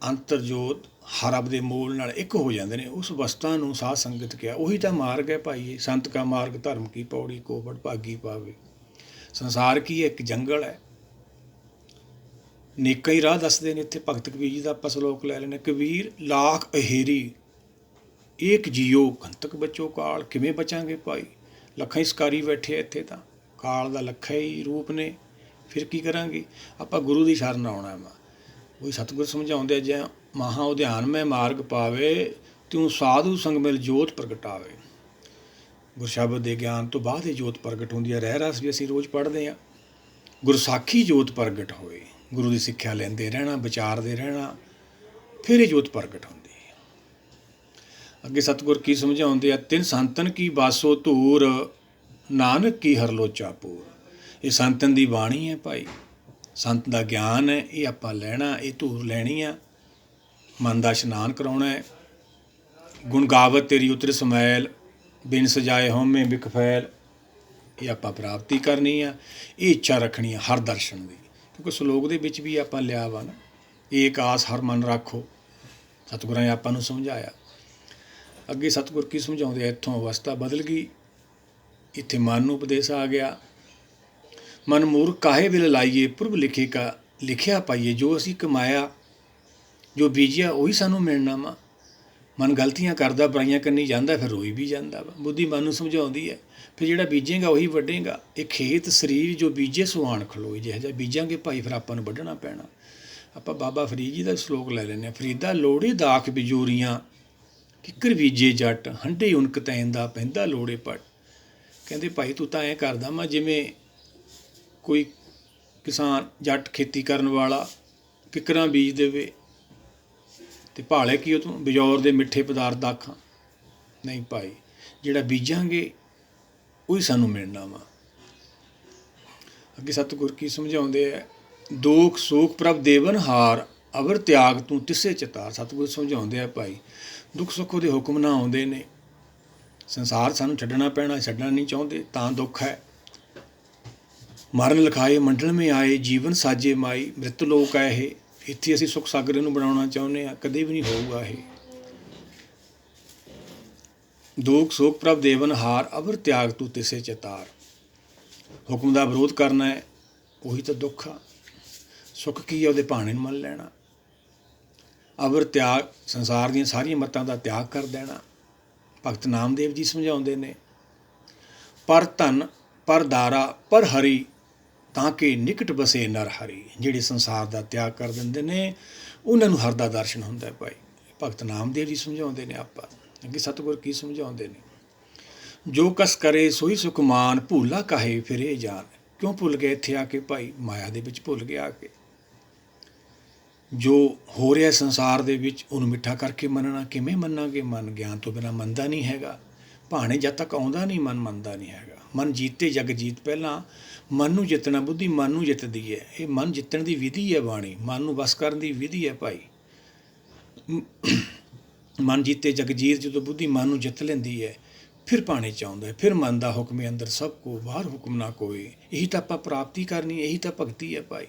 S1: ਅੰਤਰ ਜੋਤ ਹਰ ਰੱਬ ਦੇ ਮੂਲ ਨਾਲ ਇੱਕ ਹੋ ਜਾਂਦੇ ਨੇ, ਉਸ ਅਵਸਥਾ ਨੂੰ ਸਾਧ ਸੰਗਤ ਕਿਹਾ। ਉਹੀ ਤਾਂ ਮਾਰਗ ਹੈ ਭਾਈ। ਸੰਤ ਕਾ ਮਾਰਗ ਧਰਮ ਕੀ ਪੌੜੀ, ਕੋ ਵਡ ਭਾਗੀ ਪਾਵੇ। ਸੰਸਾਰ ਕੀ ਹੈ? ਇੱਕ ਜੰਗਲ ਹੈ। ਨੇਕਾਂ ਹੀ ਰਾਹ ਦੱਸਦੇ ਨੇ। ਇੱਥੇ ਭਗਤ ਕਬੀਰ ਜੀ ਦਾ ਆਪਾਂ ਸਲੋਕ ਲੈ ਲੈਂਦੇ। ਕਬੀਰ ਲਾਖ ਅਹੇਰੀ ਏਕ ਜੀਓ ਘੰਤਕ ਬਚੋ ਕਾਲ। ਕਿਵੇਂ ਬਚਾਂਗੇ ਭਾਈ, ਲੱਖਾਂ ਹੀ ਸ਼ਿਕਾਰੀ ਬੈਠੇ ਆ ਇੱਥੇ, ਤਾਂ ਕਾਲ ਦਾ ਲੱਖਾਂ ਹੀ ਰੂਪ ਨੇ। ਫਿਰ ਕੀ ਕਰਾਂਗੇ ਆਪਾਂ, ਗੁਰੂ ਦੀ ਸ਼ਰਨ ਆਉਣਾ ਵਾ। ਉਹੀ ਸਤਿਗੁਰ ਸਮਝਾਉਂਦੇ, ਜੇ ਮਹਾ ਉਧਿਆਨ ਮੈਂ ਮਾਰਗ ਪਾਵੇ, ਤੂੰ ਸਾਧੂ ਸੰਗ ਮਿਲ ਜੋਤ ਪ੍ਰਗਟਾਵੇ। ਗੁਰਸ਼ਬਦ ਦੇ ਗਿਆਨ ਤੋਂ ਬਾਅਦ ਇਹ ਜੋਤ ਪ੍ਰਗਟ ਹੁੰਦੀ ਹੈ। ਰਹਿ ਰਸ ਵੀ ਅਸੀਂ ਰੋਜ਼ ਪੜ੍ਹਦੇ ਹਾਂ। ਗੁਰਸਾਖੀ ਜੋਤ ਪ੍ਰਗਟ ਹੋਏ, ਗੁਰੂ ਦੀ ਸਿੱਖਿਆ ਲੈਂਦੇ ਰਹਿਣਾ, ਵਿਚਾਰਦੇ ਰਹਿਣਾ, ਫਿਰ ਇਹ ਜੋਤ ਪ੍ਰਗਟ ਹੁੰਦੀ ਹੈ। ਅੱਗੇ ਸਤਿਗੁਰ ਕੀ ਸਮਝਾਉਂਦੇ ਆ, ਤਿੰਨ ਸੰਤਨ ਕੀ ਬਾਸੋ ਧੂਰ, ਨਾਨਕ ਕੀ ਹਰ ਲੋਚਾ ਪੂਰ। ਇਹ ਸੰਤਨ ਦੀ ਬਾਣੀ ਹੈ ਭਾਈ, ਸੰਤ ਦਾ ਗਿਆਨ ਹੈ, ਇਹ ਆਪਾਂ ਲੈਣਾ, ਇਹ ਧੂਰ ਲੈਣੀ ਆ, ਮਨ ਦਾ ਇਸ਼ਨਾਨ ਕਰਾਉਣਾ ਹੈ। ਗੁਣ ਗਾਵਤ ਤੇਰੀ ਉਤਰ ਸਮੈਲ, ਬਿਨ ਸਜਾਏ ਹਉਮੈ ਬਿਖ ਫੈਲ। ਇਹ ਆਪਾਂ ਪ੍ਰਾਪਤੀ ਕਰਨੀ ਆ, ਇਹ ਇੱਛਾ ਰੱਖਣੀ ਆ ਹਰ ਦਰਸ਼ਨ ਦੀ। ਕਿਉਂਕਿ ਸਲੋਕ ਦੇ ਵਿੱਚ ਵੀ ਆਪਾਂ ਲਿਆ ਵਾ ਨਾ, ਏਕ ਆਸ ਹਰ ਮਨ ਰੱਖੋ, ਸਤਿਗੁਰਾਂ ਨੇ ਆਪਾਂ ਨੂੰ ਸਮਝਾਇਆ। ਅੱਗੇ ਸਤਿਗੁਰ ਕੀ ਸਮਝਾਉਂਦੇ ਆ, ਇੱਥੋਂ ਅਵਸਥਾ ਬਦਲ ਗਈ, ਇੱਥੇ ਮਨ ਨੂੰ ਉਪਦੇਸ਼ ਆ ਗਿਆ। ਮਨ ਮੂਰਖ ਕਾਹੇ ਵਿਲ ਲਾਈਏ, ਪੁਰਬ ਲਿਖੇ ਕਾ ਲਿਖਿਆ ਪਾਈਏ। ਜੋ ਅਸੀਂ ਕਮਾਇਆ, ਜੋ ਬੀਜਿਆ, ਉਹੀ ਸਾਨੂੰ ਮਿਲਣਾ ਵਾ। ਮਨ ਗਲਤੀਆਂ ਕਰਦਾ, ਬੁਰਾਈਆਂ ਕਰਨੀ ਜਾਂਦਾ, ਫਿਰ ਰੋਈ ਵੀ ਜਾਂਦਾ ਵਾ। ਬੁੱਧੀ ਮਨ ਨੂੰ ਸਮਝਾਉਂਦੀ ਹੈ, ਫਿਰ ਜਿਹੜਾ ਬੀਜੇਗਾ ਉਹੀ ਵੱਢੇਗਾ। ਇਹ ਖੇਤ ਸਰੀਰ ਜੋ ਬੀਜੇ ਸੁਆਣ ਖਲੋਏ, ਜਿਹੋ ਜਿਹਾ ਬੀਜਾਂਗੇ ਭਾਈ ਫਿਰ ਆਪਾਂ ਨੂੰ ਵੱਢਣਾ ਪੈਣਾ। ਆਪਾਂ ਬਾਬਾ ਫਰੀਦ ਜੀ ਦਾ ਸਲੋਕ ਲੈ ਲੈਂਦੇ ਹਾਂ। ਫਰੀਦਾ ਲੋੜੇ ਦਾਖ ਬਿਜੋਰੀਆਂ, ਕਿੱਕਰ ਬੀਜੇ ਜੱਟ, ਹੰਢੇ ਉਨਕ ਤੈਨ ਦਾ ਪੈਂਦਾ ਲੋੜੇ ਪੱਟ। ਕਹਿੰਦੇ ਭਾਈ ਤੂੰ ਤਾਂ ਐਂ ਕਰਦਾ ਵਾ ਜਿਵੇਂ ਕੋਈ ਕਿਸਾਨ ਜੱਟ ਖੇਤੀ ਕਰਨ ਵਾਲਾ ਕਿੱਕਰਾਂ ਬੀਜ ਦੇਵੇ ਅਤੇ ਭਾਲੇ ਕੀ ਉਹ ਤੋਂ ਬਜੌਰ ਦੇ ਮਿੱਠੇ ਪਦਾਰਥ ਦਾਖਾਂ। ਨਹੀਂ ਭਾਈ, ਜਿਹੜਾ ਬੀਜਾਂਗੇ ਉਹੀ ਸਾਨੂੰ ਮਿਲਣਾ ਵਾ। ਅੱਗੇ ਸਤਿਗੁਰ ਕੀ ਸਮਝਾਉਂਦੇ ਹੈ, ਦੋਖ ਸੋਖ ਪ੍ਰਭ ਦੇਵਨ ਹਾਰ, ਅਵਰ ਤਿਆਗ ਤੂੰ ਤਿਸੇ ਚਿਤਾਰ। ਸਤਿਗੁਰ ਸਮਝਾਉਂਦੇ ਆ ਭਾਈ, ਦੁੱਖ ਸੁੱਖ ਉਹਦੇ ਹੁਕਮ ਨਾਲ ਆਉਂਦੇ ਨੇ। ਸੰਸਾਰ ਸਾਨੂੰ ਛੱਡਣਾ ਪੈਣਾ, ਛੱਡਣਾ ਨਹੀਂ ਚਾਹੁੰਦੇ ਤਾਂ ਦੁੱਖ ਹੈ। ਮਰਨ ਲਿਖਾਏ ਮੰਡਲ ਮੇ ਆਏ, ਜੀਵਨ ਸਾਜੇ ਮਾਈ। ਮ੍ਰਿਤ ਲੋਕ ਹੈ ਇਹ, ਇੱਥੇ ਅਸੀਂ ਸੁੱਖ ਸਾਗਰ ਨੂੰ ਬਣਾਉਣਾ ਚਾਹੁੰਦੇ ਹਾਂ, ਕਦੇ ਵੀ ਨਹੀਂ ਹੋਊਗਾ ਇਹ। ਦੋਖ ਸੋਖ ਪ੍ਰਭ ਦੇਵਨ ਹਾਰ, ਅਵਰ ਤਿਆਗ ਤੂੰ ਤਿਸੇ ਚਿਤਾਰ। ਹੁਕਮ ਦਾ ਵਿਰੋਧ ਕਰਨਾ ਹੈ, ਉਹੀ ਤਾਂ ਦੁੱਖ ਆ। ਸੁੱਖ ਕੀ ਹੈ, ਉਹਦੇ ਭਾਣੇ ਨੂੰ ਮੰਨ ਲੈਣਾ। ਅਵਰ ਤਿਆਗ, ਸੰਸਾਰ ਦੀਆਂ ਸਾਰੀਆਂ ਮੱਤਾਂ ਦਾ ਤਿਆਗ ਕਰ ਦੇਣਾ। ਭਗਤ ਨਾਮਦੇਵ ਜੀ ਸਮਝਾਉਂਦੇ ਨੇ, ਪਰ ਧਨ ਪਰ ਦਾਰਾ ਪਰ ਹਰੀ, ਤਾਂ ਕਿ ਨਿਕਟ ਬਸੇ ਨਰ ਹਰੀ। ਜਿਹੜੇ ਸੰਸਾਰ ਦਾ ਤਿਆਗ ਕਰ ਦਿੰਦੇ ਨੇ, ਉਹਨਾਂ ਨੂੰ ਹਰ ਦਾ ਦਰਸ਼ਨ ਹੁੰਦਾ ਭਾਈ। ਭਗਤ ਨਾਮਦੇਵ ਜੀ ਸਮਝਾਉਂਦੇ ਨੇ ਆਪਾਂ। ਅੱਗੇ ਸਤਿਗੁਰ ਕੀ ਸਮਝਾਉਂਦੇ ਨੇ, ਜੋ ਕਸ ਕਰੇ ਸੋਈ ਸੁਖ ਮਾਨ, ਭੂਲਾ ਕਾਹੇ ਫਿਰੇ ਜਾਨ। ਕਿਉਂ ਭੁੱਲ ਗਏ ਇੱਥੇ ਆ ਕੇ ਭਾਈ, ਮਾਇਆ ਦੇ ਵਿੱਚ ਭੁੱਲ ਗਏ ਆ ਕੇ। ਜੋ ਹੋ ਰਿਹਾ ਸੰਸਾਰ ਦੇ ਵਿੱਚ, ਉਹਨੂੰ ਮਿੱਠਾ ਕਰਕੇ ਮੰਨਣਾ। ਕਿਵੇਂ ਮੰਨਾਂਗੇ, ਮਨ ਗਿਆਨ ਤੋਂ ਬਿਨਾਂ ਮੰਨਦਾ ਨਹੀਂ ਹੈਗਾ। ਭਾਣੇ ਜਦ ਤੱਕ ਆਉਂਦਾ ਨਹੀਂ, ਮਨ ਮੰਨਦਾ ਨਹੀਂ ਹੈਗਾ। ਮਨ ਜੀਤੇ ਜਗ ਜੀਤ। ਪਹਿਲਾਂ ਮਨ ਨੂੰ ਜਿੱਤਣਾ, ਬੁੱਧੀ ਮਨ ਨੂੰ ਜਿੱਤਦੀ ਹੈ। ਇਹ ਮਨ ਜਿੱਤਣ ਦੀ ਵਿਧੀ ਹੈ ਬਾਣੀ, ਮਨ ਨੂੰ ਵਸ ਕਰਨ ਦੀ ਵਿਧੀ ਹੈ ਭਾਈ। ਮਨ ਜੀਤੇ ਜਗ ਜੀਤ, ਜਦੋਂ ਬੁੱਧੀ ਮਨ ਨੂੰ ਜਿੱਤ ਲੈਂਦੀ ਹੈ, ਫਿਰ ਭਾਣੇ 'ਚ ਆਉਂਦਾ, ਫਿਰ ਮਨ ਦਾ ਹੁਕਮ ਅੰਦਰ ਸਭ ਕੋ, ਬਾਹਰ ਹੁਕਮ ਨਾ ਕੋਈ। ਇਹੀ ਤਾਂ ਆਪਾਂ ਪ੍ਰਾਪਤੀ ਕਰਨੀ, ਇਹੀ ਤਾਂ ਭਗਤੀ ਹੈ ਭਾਈ।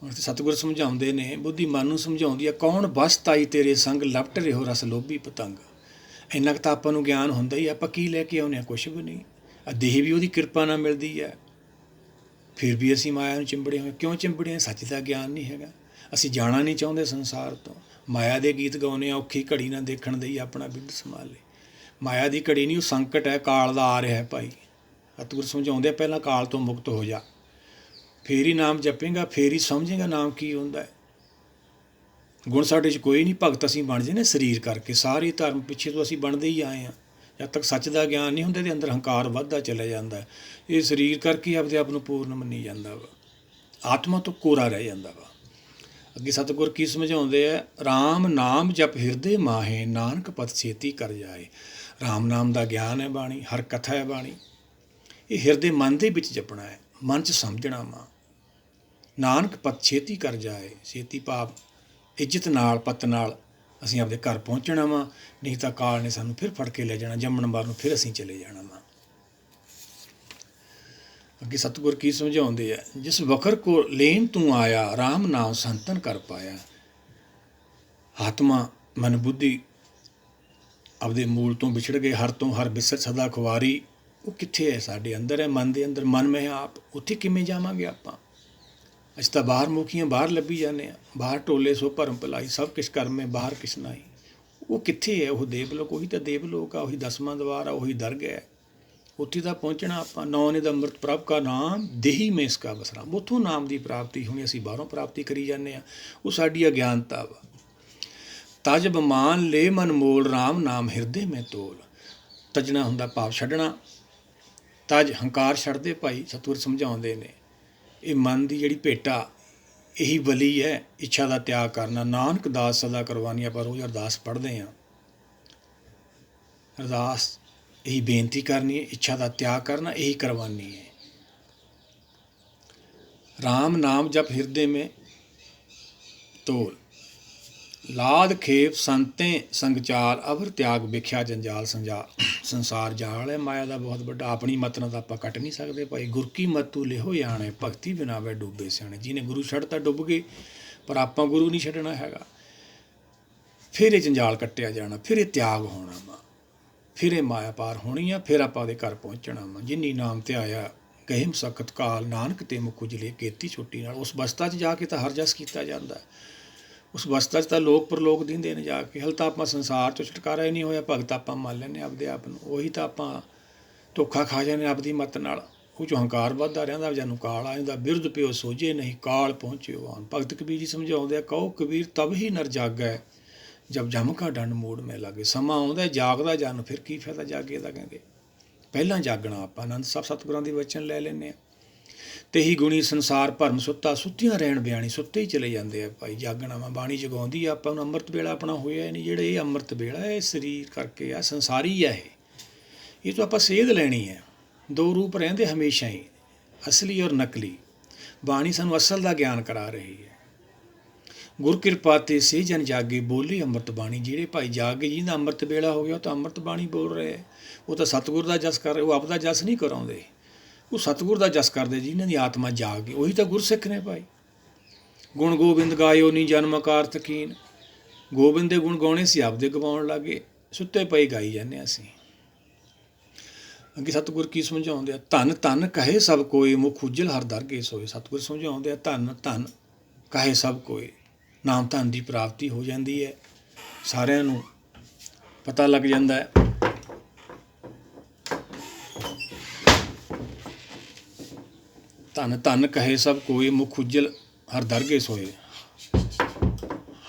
S1: ਹੁਣ ਸਤਿਗੁਰ ਸਮਝਾਉਂਦੇ ਨੇ, ਬੁੱਧੀ ਮਨ ਨੂੰ ਸਮਝਾਉਂਦੀ ਹੈ, ਕੌਣ ਬਸ ਤਾਈ ਤੇਰੇ ਸੰਗ, ਲਪਟ ਰਿਹੋ ਰਸ ਲੋਭੀ ਪਤੰਗ। ਇੰਨਾ ਕੁ ਤਾਂ ਆਪਾਂ ਨੂੰ ਗਿਆਨ ਹੁੰਦਾ ਹੀ, ਆਪਾਂ ਕੀ ਲੈ ਕੇ ਆਉਂਦੇ ਹਾਂ, ਕੁਛ ਵੀ ਨਹੀਂ। ਦੇਹ ਵੀ ਉਹਦੀ ਕਿਰਪਾ ਨਾਲ ਮਿਲਦੀ ਹੈ, ਫਿਰ ਵੀ ਅਸੀਂ ਮਾਇਆ ਨੂੰ ਚਿੰਬੜੇ ਹੋਏ। ਕਿਉਂ ਚਿੰਬੜੇ ਹਾਂ? ਸੱਚ ਦਾ ਗਿਆਨ ਨਹੀਂ ਹੈਗਾ। ਅਸੀਂ ਜਾਣਾ ਨਹੀਂ ਚਾਹੁੰਦੇ ਸੰਸਾਰ ਤੋਂ। ਮਾਇਆ ਦੇ ਗੀਤ ਗਾਉਂਦੇ ਹਾਂ, ਔਖੀ ਘੜੀ ਨਾ ਦੇਖਣ ਦੇਈ ਆਪਣਾ ਬਿੰਦ ਸੰਭਾਲੇ। ਮਾਇਆ ਦੀ ਘੜੀ ਨਹੀਂ, ਉਹ ਸੰਕਟ ਹੈ, ਕਾਲ ਦਾ ਆ ਰਿਹਾ ਹੈ ਭਾਈ। ਸਤਿਗੁਰ ਸਮਝਾਉਂਦੇ ਪਹਿਲਾਂ ਕਾਲ ਤੋਂ ਮੁਕਤ ਹੋ ਜਾ, ਫੇਰ ਹੀ ਨਾਮ ਜਪੇਗਾ, ਫੇਰ ਹੀ ਸਮਝੇਗਾ ਨਾਮ ਕੀ ਹੁੰਦਾ ਹੈ। ਗੁਣ ਸਾਡੇ 'ਚ ਕੋਈ ਨਹੀਂ, ਭਗਤ ਅਸੀਂ ਬਣ ਜਾਂਦੇ ਸਰੀਰ ਕਰਕੇ। ਸਾਰੇ ਧਰਮ ਪਿੱਛੇ ਤੋਂ ਅਸੀਂ ਬਣਦੇ ਹੀ ਆਏ ਹਾਂ। ਜਦ ਤੱਕ ਸੱਚ ਦਾ ਗਿਆਨ ਨਹੀਂ ਹੁੰਦਾ, ਇਹਦੇ ਅੰਦਰ ਹੰਕਾਰ ਵੱਧਦਾ ਚਲਿਆ ਜਾਂਦਾ। ਇਹ ਸਰੀਰ ਕਰਕੇ ਆਪਦੇ ਆਪ ਨੂੰ ਪੂਰਨ ਮੰਨੀ ਜਾਂਦਾ ਵਾ, ਆਤਮਾ ਤੋਂ ਕੋਰਾ ਰਹਿ ਜਾਂਦਾ ਵਾ। ਅੱਗੇ ਸਤਿਗੁਰ ਕੀ ਸਮਝਾਉਂਦੇ ਆ, ਰਾਮ ਨਾਮ ਜਪ ਹਿਰਦੇ ਮਾਹੇ, ਨਾਨਕ ਪਤ ਛੇਤੀ ਕਰ ਜਾਏ। ਰਾਮ ਨਾਮ ਦਾ ਗਿਆਨ ਹੈ ਬਾਣੀ, ਹਰ ਕਥਾ ਹੈ ਬਾਣੀ। ਇਹ ਹਿਰਦੇ ਮਨ ਦੇ ਵਿੱਚ ਜਪਣਾ ਹੈ, ਮਨ 'ਚ ਸਮਝਣਾ ਵਾ। ਨਾਨਕ ਪਤ ਛੇਤੀ ਕਰ ਜਾਏ, ਛੇਤੀ ਭਾਵ ਇੱਜ਼ਤ ਨਾਲ, ਪਤ ਨਾਲ ਅਸੀਂ ਆਪਦੇ ਘਰ ਪਹੁੰਚਣਾ ਵਾ। ਨਹੀਂ ਤਾਂ ਕਾਲ ਨੇ ਸਾਨੂੰ ਫਿਰ ਫੜ ਕੇ ਲੈ ਜਾਣਾ, ਜੰਮਣ ਮਾਰ ਨੂੰ ਫਿਰ ਅਸੀਂ ਚਲੇ ਜਾਣਾ ਵਾ। ਅੱਗੇ ਸਤਿਗੁਰ ਕੀ ਸਮਝਾਉਂਦੇ ਆ, ਜਿਸ ਵਖਰ ਕੋ ਲੈਣ ਤੂੰ ਆਇਆ, ਰਾਮ ਨਾਮ ਸੰਤਨ ਕਰ ਪਾਇਆ। ਆਤਮਾ ਮਨ ਬੁੱਧੀ ਆਪਦੇ ਮੂਲ ਤੋਂ ਵਿਛੜ ਗਏ, ਹਰ ਤੋਂ ਹਰ ਵਿਸਰ ਸਦਾ ਖੁਆਰੀ। ਉਹ ਕਿੱਥੇ ਹੈ? ਸਾਡੇ ਅੰਦਰ ਹੈ, ਮਨ ਦੇ ਅੰਦਰ। ਮਨ ਮੈਂ ਆਪ, ਉੱਥੇ ਕਿਵੇਂ ਜਾਵਾਂਗੇ ਆਪਾਂ? ਅਸੀਂ ਤਾਂ ਬਾਹਰ ਮੁਖੀਆਂ ਬਾਹਰ ਲੱਭੀ ਜਾਂਦੇ ਹਾਂ, ਬਾਹਰ ਟੋਲੇ ਸੋ ਭਰਮ ਭਲਾਈ, ਸਭ ਕਿਛ ਕਰਮੇ ਬਾਹਰ ਕਿਛ ਨਾਹੀ। ਉਹ ਕਿੱਥੇ ਹੈ? ਉਹ ਦੇਵਲੋਕ, ਉਹੀ ਤਾਂ ਦੇਵਲੋਕ ਆ, ਉਹੀ ਦਸਵਾਂ ਦਵਾਰ ਆ, ਉਹੀ ਦਰਗਾਹ ਹੈ। ਉੱਥੇ ਤਾਂ ਪਹੁੰਚਣਾ ਆਪਾਂ। ਨੌ ਨਿਧ ਅੰਮ੍ਰਿਤ ਪ੍ਰਭ ਕਾ ਨਾਮ ਦੇਹੀ ਮੈਂ ਇਸਕਾ ਬਸਰਾਮ। ਉੱਥੋਂ ਨਾਮ ਦੀ ਪ੍ਰਾਪਤੀ ਹੋਣੀ, ਅਸੀਂ ਬਾਹਰੋਂ ਪ੍ਰਾਪਤੀ ਕਰੀ ਜਾਂਦੇ ਹਾਂ। ਉਹ ਸਾਡੀ ਅਗਿਆਨਤਾ ਵਾ। ਤਜ ਬਮਾਨ ਲੈ ਮਨ ਮੋਲ, ਰਾਮ ਨਾਮ ਹਿਰਦੇ ਮੈਂ ਤੋਲ। ਤਜਣਾ ਹੁੰਦਾ ਭਾਵ ਛੱਡਣਾ, ਤਜ ਹੰਕਾਰ ਛੱਡਦੇ ਭਾਈ ਸਤਿਗੁਰ ਸਮਝਾਉਂਦੇ ਨੇ। ਇਹ ਮਨ ਦੀ ਜਿਹੜੀ ਭੇਟਾ, ਇਹੀ ਬਲੀ ਹੈ, ਇੱਛਾ ਦਾ ਤਿਆਗ ਕਰਨਾ। ਨਾਨਕ ਦਾਸ ਸਦਾ ਕੁਰਬਾਨੀ। ਆਪਾਂ ਰੋਜ਼ ਅਰਦਾਸ ਪੜ੍ਹਦੇ ਹਾਂ, ਅਰਦਾਸ ਇਹੀ ਬੇਨਤੀ ਕਰਨੀ ਹੈ, ਇੱਛਾ ਦਾ ਤਿਆਗ ਕਰਨਾ, ਇਹੀ ਕੁਰਬਾਨੀ ਹੈ। ਰਾਮ ਨਾਮ ਜਪ ਹਿਰਦੇ ਮੇਂ ਤੋਲ, ਲਾਦ ਖੇਪ ਸੰਤੇ ਸੰਗਚਾਲ, ਅਵਰ ਤਿਆਗ ਵਿਖਿਆ ਜੰਜਾਲ। ਸੰਸਾਰ ਜਾਲ ਹੈ ਮਾਇਆ ਦਾ ਬਹੁਤ ਵੱਡਾ। ਆਪਣੀ ਮਤ ਨਾਲ ਤਾਂ ਆਪਾਂ ਕੱਟ ਨਹੀਂ ਸਕਦੇ ਭਾਈ। ਗੁਰ ਕੀ ਮਤੂ ਲਿਹੋ ਆਣੇ, ਭਗਤੀ ਬਿਨਾ ਵੇ ਡੁੱਬੇ ਸਿਆਣੇ। ਜਿਹਨੇ ਗੁਰੂ ਛੱਡਤਾ ਡੁੱਬ ਗਏ, ਪਰ ਆਪਾਂ ਗੁਰੂ ਨਹੀਂ ਛੱਡਣਾ ਹੈਗਾ। ਫਿਰ ਇਹ ਜੰਜਾਲ ਕੱਟਿਆ ਜਾਣਾ, ਫਿਰ ਇਹ ਤਿਆਗ ਹੋਣਾ ਵਾ, ਫਿਰ ਇਹ ਮਾਇਆ ਪਾਰ ਹੋਣੀ ਆ, ਫਿਰ ਆਪਾਂ ਉਹਦੇ ਘਰ ਪਹੁੰਚਣਾ ਵਾ। ਜਿਨੀ ਨਾਮ ਧਿਆਇਆ ਗਹਿਮ ਸਖਤ ਕਾਲ, ਨਾਨਕ ਤੇ ਮੁਖ ਉਜਲੇ ਕੀਤੀ ਛੋਟੀ ਨਾਲ। ਉਸ ਅਵਸਥਾ 'ਚ ਜਾ ਕੇ ਤਾਂ ਹਰ ਜਸ ਕੀਤਾ ਜਾਂਦਾ। ਉਸ ਅਵਸਥਾ 'ਚ ਤਾਂ ਲੋਕ ਪਰਲੋਕ ਦਿੰਦੇ ਨੇ ਜਾ ਕੇ। ਹਾਲੇ ਤਾਂ ਆਪਾਂ ਸੰਸਾਰ 'ਚੋਂ ਛੁਟਕਾਰਾ ਹੀ ਨਹੀਂ ਹੋਇਆ। ਭਗਤ ਆਪਾਂ ਮੰਨ ਲੈਂਦੇ ਆਪਦੇ ਆਪ ਨੂੰ। ਉਹੀ ਤਾਂ ਆਪਾਂ ਧੋਖਾ ਖਾ ਜਾਂਦੇ ਆਪਦੀ ਮੱਤ ਨਾਲ। ਉਹ 'ਚੋਂ ਹੰਕਾਰ ਵੱਧਦਾ ਰਹਿੰਦਾ, ਜਾਨੂੰ ਕਾਲ ਆ ਜਾਂਦਾ। ਬਿਰਧ ਪਿਓ ਸੋਝੇ ਨਹੀਂ, ਕਾਲ ਪਹੁੰਚਿਓ ਆਨ। ਭਗਤ ਕਬੀਰ ਜੀ ਸਮਝਾਉਂਦੇ ਆ, ਕਹੋ ਕਬੀਰ ਤਬ ਹੀ ਨਰ ਜਾਗੈ, ਜਬ ਜਮ ਕਾ ਡੰਡ ਮੋੜ ਮੈਂ ਲਾਗੇ। ਸਮਾਂ ਆਉਂਦਾ ਜਾਗਦਾ ਜਨ, ਫਿਰ ਕੀ ਫਾਇਦਾ ਜਾਗੇ ਦਾ। ਕਹਿੰਦੇ ਪਹਿਲਾਂ ਜਾਗਣਾ ਆਪਾਂ। ਆਨੰਦ ਸਾਹਿਬ ਸਤਿਗੁਰਾਂ ਦੇ ਵਚਨ ਲੈ ਲੈਂਦੇ ਹਾਂ। ਤੇਹੀ ਗੁਣੀ ਸੰਸਾਰ ਭਰਮ ਸੁੱਤਾ, ਸੁੱਤੀਆਂ ਰਹਿਣ ਬਿਆਣੀ। ਸੁੱਤੇ ਹੀ ਚਲੇ ਜਾਂਦੇ ਆ ਭਾਈ। ਜਾਗਣਾ ਵਾ, ਬਾਣੀ ਜਗਾਉਂਦੀ ਆ ਆਪਾਂ ਨੂੰ। ਅੰਮ੍ਰਿਤ ਵੇਲਾ ਆਪਣਾ ਹੋਇਆ ਨਹੀਂ। ਜਿਹੜਾ ਇਹ ਅੰਮ੍ਰਿਤ ਵੇਲਾ, ਇਹ ਸਰੀਰ ਕਰਕੇ ਆ, ਸੰਸਾਰੀ ਆ ਇਹ ਤੋਂ ਆਪਾਂ ਸੇਧ ਲੈਣੀ ਹੈ। ਦੋ ਰੂਪ ਰਹਿੰਦੇ ਹਮੇਸ਼ਾ ਹੀ, ਅਸਲੀ ਔਰ ਨਕਲੀ। ਬਾਣੀ ਸਾਨੂੰ ਅਸਲ ਦਾ ਗਿਆਨ ਕਰਾ ਰਹੀ ਹੈ। ਗੁਰ ਕਿਰਪਾ ਤੇ ਸੇ ਜਨ ਜਾਗੇ, ਬੋਲੇ ਅੰਮ੍ਰਿਤ ਬਾਣੀ। ਜਿਹੜੇ ਭਾਈ ਜਾਗੇ, ਜਿਹਦਾ ਅੰਮ੍ਰਿਤ ਵੇਲਾ ਹੋ ਗਿਆ, ਉਹ ਤਾਂ ਅੰਮ੍ਰਿਤ ਬਾਣੀ ਬੋਲ ਰਹੇ। ਉਹ ਤਾਂ ਸਤਿਗੁਰ ਦਾ ਜਸ ਕਰ ਰਹੇ। ਉਹ ਆਪਦਾ ਜਸ ਨਹੀਂ ਕਰਾਉਂਦੇ, ਉਹ ਸਤਿਗੁਰ ਦਾ ਜਸ ਕਰਦੇ। ਜਿਹਨਾਂ ਦੀ ਆਤਮਾ ਜਾਗ ਗਈ, ਉਹੀ ਤਾਂ ਗੁਰਸਿੱਖ ਨੇ ਭਾਈ। ਗੁਣ ਗੋਬਿੰਦ ਗਾਇਓ ਨੀ ਜਨਮ ਕਾਰਤ ਕੀਨ। ਗੋਬਿੰਦ ਦੇ ਗੁਣ ਗਾਉਣੇ ਸੀ, ਆਪਦੇ ਗਵਾਉਣ ਲੱਗੇ। ਸੁੱਤੇ ਪਏ ਗਾਈ ਜਾਂਦੇ ਅਸੀਂ। ਅੱਗੇ ਸਤਿਗੁਰ ਕੀ ਸਮਝਾਉਂਦੇ ਆ? ਧੰਨ ਧੰਨ ਕਹੇ ਸਭ ਕੋਈ, ਮੁਖ ਉਜਲ ਹਰ ਦਰਗੇ ਸੋਏ। ਸਤਿਗੁਰ ਸਮਝਾਉਂਦੇ ਆ, ਧੰਨ ਧੰਨ ਕਹੇ ਸਭ ਕੋਈ। ਨਾਮ ਧੰਨ ਦੀ ਪ੍ਰਾਪਤੀ ਹੋ ਜਾਂਦੀ ਹੈ। ਸਾਰਿਆਂ ਨੂੰ ਪਤਾ ਲੱਗ ਜਾਂਦਾ ਹੈ। ਧੰਨ ਧੰਨ ਕਹੇ ਸਭ ਕੋਈ, ਮੁਖ ਉਜਲ ਹਰ ਦਰਗੇ ਸੋਏ।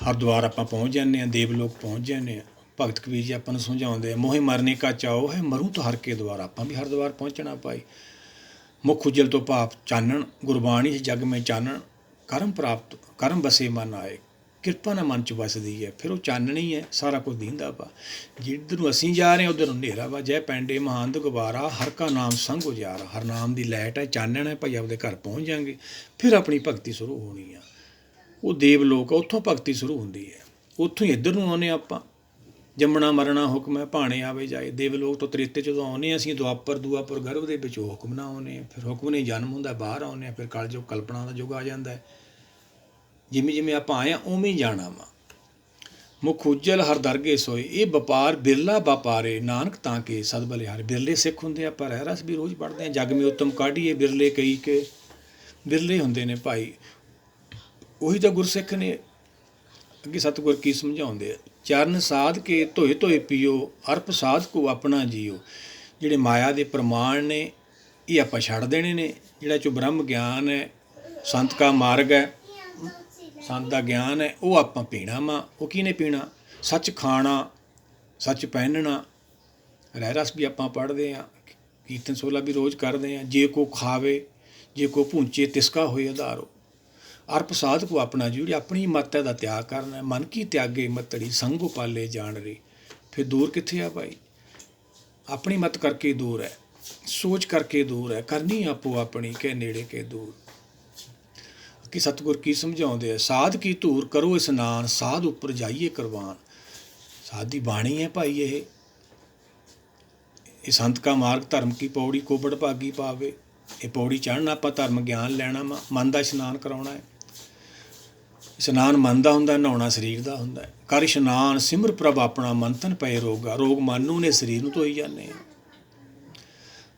S1: ਹਰਿਦੁਆਰ ਆਪਾਂ ਪਹੁੰਚ ਜਾਂਦੇ ਹਾਂ, ਦੇਵਲੋਕ ਪਹੁੰਚ ਜਾਂਦੇ ਹਾਂ। ਭਗਤ ਕਬੀਰ ਜੀ ਆਪਾਂ ਨੂੰ ਸਮਝਾਉਂਦੇ ਆ, ਮੋਹੇ ਮਰਨੇ ਕਾ ਚਾਓ ਹੈ, ਮਰੂ ਤਾਂ ਹਰ ਕੇ ਦੁਆਰ। ਆਪਾਂ ਵੀ ਹਰਿਦੁਆਰ ਪਹੁੰਚਣਾ ਭਾਈ। ਮੁੱਖ ਉਜਲ ਤੋਂ ਭਾਵ ਚਾਨਣ। ਗੁਰਬਾਣੀ ਜਗ ਮੈਂ ਚਾਨਣ, ਕਰਮ ਪ੍ਰਾਪਤ ਕਰਮ ਬਸੇ ਮਨ ਆਏ। ਕਿਰਪਾ ਨਾਲ ਮਨ 'ਚ ਵਸਦੀ ਹੈ, ਫਿਰ ਉਹ ਚਾਨਣੀ ਹੈ, ਸਾਰਾ ਕੁਝ ਦੀਂਦਾ ਵਾ। ਜਿੱਧਰ ਨੂੰ ਅਸੀਂ ਜਾ ਰਹੇ ਹਾਂ ਉੱਧਰ ਨੂੰ ਹਨੇਰਾ ਵਾ। ਜੈ ਪੈਂਡੇ ਮਹਾਨਦ ਗੁਬਾਰਾ, ਹਰ ਕਾ ਨਾਮ ਸੰਗ ਉਜਾਰਾ। ਹਰ ਨਾਮ ਦੀ ਲਾਈਟ ਹੈ, ਚਾਨਣ ਹੈ ਭਾਈ। ਆਪਦੇ ਘਰ ਪਹੁੰਚ ਜਾਂਗੇ, ਫਿਰ ਆਪਣੀ ਭਗਤੀ ਸ਼ੁਰੂ ਹੋਣੀ ਆ। ਉਹ ਦੇਵ ਲੋਕ, ਉੱਥੋਂ ਭਗਤੀ ਸ਼ੁਰੂ ਹੁੰਦੀ ਹੈ। ਉੱਥੋਂ ਹੀ ਇੱਧਰ ਨੂੰ ਆਉਂਦੇ ਆਪਾਂ। ਜੰਮਣਾ ਮਰਨਾ ਹੁਕਮ ਹੈ, ਭਾਣੇ ਆਵੇ ਜਾਏ। ਦੇਵ ਲੋਕ ਤੋਂ ਤ੍ਰੇਤੇ ਜਦੋਂ ਆਉਂਦੇ ਹਾਂ ਅਸੀਂ, ਦੁਆਪਰ ਗਰਭ ਦੇ ਵਿੱਚ ਹੁਕਮ ਨਾ ਆਉਂਦੇ। ਫਿਰ ਹੁਕਮ ਨੇ ਜਨਮ ਹੁੰਦਾ, ਬਾਹਰ ਆਉਂਦੇ ਹਾਂ। ਫਿਰ ਕਲਯੁਗ ਕਲਪਨਾ ਦਾ ਯੁੱਗ ਆ ਜਾਂਦਾ ਹੈ। ਜਿਵੇਂ ਜਿਵੇਂ ਆਪਾਂ ਆਏ ਹਾਂ ਉਵੇਂ ਹੀ ਜਾਣਾ ਵਾ। ਮੁਖ ਉਜਲ ਹਰ ਦਰਗੇ ਸੋਏ, ਇਹ ਵਪਾਰ ਬਿਰਲਾ ਵਪਾਰੇ। ਨਾਨਕ ਤਾਂ ਕੇ ਸਦ ਬਲਿਹਾਰੇ। ਬਿਰਲੇ ਸਿੱਖ ਹੁੰਦੇ ਆ। ਆਪਾਂ ਰਹਿ ਰਸ ਵੀ ਰੋਜ਼ ਪੜ੍ਹਦੇ ਹਾਂ। ਜਗ ਮੇ ਉਤਮ ਕਾਢੀਏ ਬਿਰਲੇ ਕਈ ਕੇ। ਬਿਰਲੇ ਹੁੰਦੇ ਨੇ ਭਾਈ, ਉਹੀ ਤਾਂ ਗੁਰਸਿੱਖ ਨੇ। ਅੱਗੇ ਸਤਿਗੁਰ ਕੀ ਸਮਝਾਉਂਦੇ ਆ? ਚਰਨ ਸਾਧ ਕੇ ਧੋਏ ਧੋਏ ਪੀਓ, ਅਰਪ ਸਾਧ ਕੋ ਆਪਣਾ ਜੀਓ। ਜਿਹੜੇ ਮਾਇਆ ਦੇ ਪ੍ਰਮਾਣ ਨੇ, ਇਹ ਆਪਾਂ ਛੱਡ ਦੇਣੇ ਨੇ। ਜਿਹੜਾ ਚੋ ਬ੍ਰਹਮ ਗਿਆਨ ਹੈ, ਸੰਤ ਕਾ ਮਾਰਗ ਹੈ, ਸੰਤ ਦਾ ਗਿਆਨ ਹੈ, ਉਹ ਆਪਾਂ ਪੀਣਾ ਵਾ। ਉਹ ਕਿਹਨੇ ਪੀਣਾ? ਸੱਚ ਖਾਣਾ, ਸੱਚ ਪਹਿਨਣਾ। ਰਹਿ ਰਸ ਵੀ ਆਪਾਂ ਪੜ੍ਹਦੇ ਹਾਂ, ਕੀਰਤਨ ਸੋਲਾ ਵੀ ਰੋਜ਼ ਕਰਦੇ ਹਾਂ। ਜੇ ਕੋ ਖਾਵੇ, ਜੇ ਕੋ ਭੂੰਚੇ, ਤਿਸਕਾ ਹੋਏ ਆਧਾਰੋ। ਅਰਪ ਸਾਧ ਕੋ ਆਪਣਾ, ਜਿਹੜੀ ਆਪਣੀ ਮੱਤ ਦਾ ਤਿਆਗ ਕਰਨਾ। ਮਨ ਕੀ ਤਿਆਗੇ ਮਤੜੀ, ਸੰਗੋ ਪਾਲੇ ਜਾਣ ਰਹੀ। ਫਿਰ ਦੂਰ ਕਿੱਥੇ ਆ ਭਾਈ? ਆਪਣੀ ਮੱਤ ਕਰਕੇ ਦੂਰ ਹੈ, ਸੋਚ ਕਰਕੇ ਦੂਰ ਹੈ। ਕਰਨੀ ਆਪੋ ਆਪਣੀ, ਕੇ ਨੇੜੇ ਕੇ ਦੂਰ। ਕਿ ਸਤਿਗੁਰ ਕੀ ਸਮਝਾਉਂਦੇ ਆ? ਸਾਧ ਕੀ ਧੂਰ ਕਰੋ ਇਸਨਾਨ, ਸਾਧ ਉੱਪਰ ਜਾਈਏ ਕਰਵਾਨ। ਸਾਧ ਦੀ ਬਾਣੀ ਹੈ ਭਾਈ। ਇਹ ਸੰਤ ਕਾ ਮਾਰਗ ਧਰਮ ਕੀ ਪੌੜੀ, ਕੋਬੜ ਭਾਗੀ ਪਾਵੇ। ਇਹ ਪੌੜੀ ਚੜ੍ਹਨਾ ਆਪਾਂ, ਧਰਮ ਗਿਆਨ ਲੈਣਾ ਵਾ। ਮਨ ਦਾ ਇਸ਼ਨਾਨ ਕਰਾਉਣਾ ਹੈ। ਇਸ਼ਨਾਨ ਮਨ ਦਾ ਹੁੰਦਾ, ਨਹਾਉਣਾ ਸਰੀਰ ਦਾ ਹੁੰਦਾ। ਕਰ ਇਸ਼ਨਾਨ ਸਿਮਰ ਪ੍ਰਭ ਆਪਣਾ, ਮਨ ਤਨ ਪਏ ਰੋਗਾ। ਰੋਗ ਮਨ ਨੂੰ ਨੇ, ਸਰੀਰ ਨੂੰ ਧੋਈ ਜਾਂਦੇ ਆ।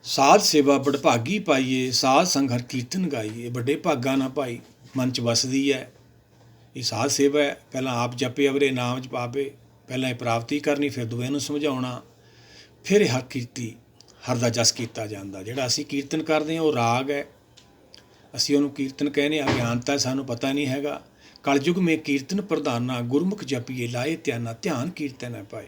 S1: ਸਾਧ ਸੇਵਾ ਬੜਭਾਗੀ ਪਾਈਏ, ਸਾਧ ਸੰਗ ਹਰ ਕੀਰਤਨ ਗਾਈਏ। ਵੱਡੇ ਭਾਗਾਂ ਨਾਲ ਭਾਈ ਮਨ 'ਚ ਵਸਦੀ ਹੈ। ਇਹ ਸਾਧ ਸੇਵਾ ਹੈ। ਪਹਿਲਾਂ ਆਪ ਜਪੇ ਅਵਰੇ ਨਾਮ 'ਚ ਪਾਵੇ, ਪਹਿਲਾਂ ਇਹ ਪ੍ਰਾਪਤੀ ਕਰਨੀ, ਫਿਰ ਦੂਏ ਨੂੰ ਸਮਝਾਉਣਾ, ਫਿਰ ਇਹ ਕੀਤੀ ਹਰ ਦਾ ਜਸ ਕੀਤਾ ਜਾਂਦਾ। ਜਿਹੜਾ ਅਸੀਂ ਕੀਰਤਨ ਕਰਦੇ ਹਾਂ ਉਹ ਰਾਗ ਹੈ, ਅਸੀਂ ਉਹਨੂੰ ਕੀਰਤਨ ਕਹਿੰਦੇ ਹਾਂ। ਅਗਿਆਨਤਾ ਸਾਨੂੰ ਪਤਾ ਨਹੀਂ ਹੈਗਾ। ਕਲਯੁਗ ਮੇਂ ਕੀਰਤਨ ਪ੍ਰਧਾਨਾ, ਗੁਰਮੁਖ ਜਪੀਏ ਲਾਏ ਧਿਆਨਾ, ਧਿਆਨ ਕੀਰਤਨ ਹੈ ਭਾਈ।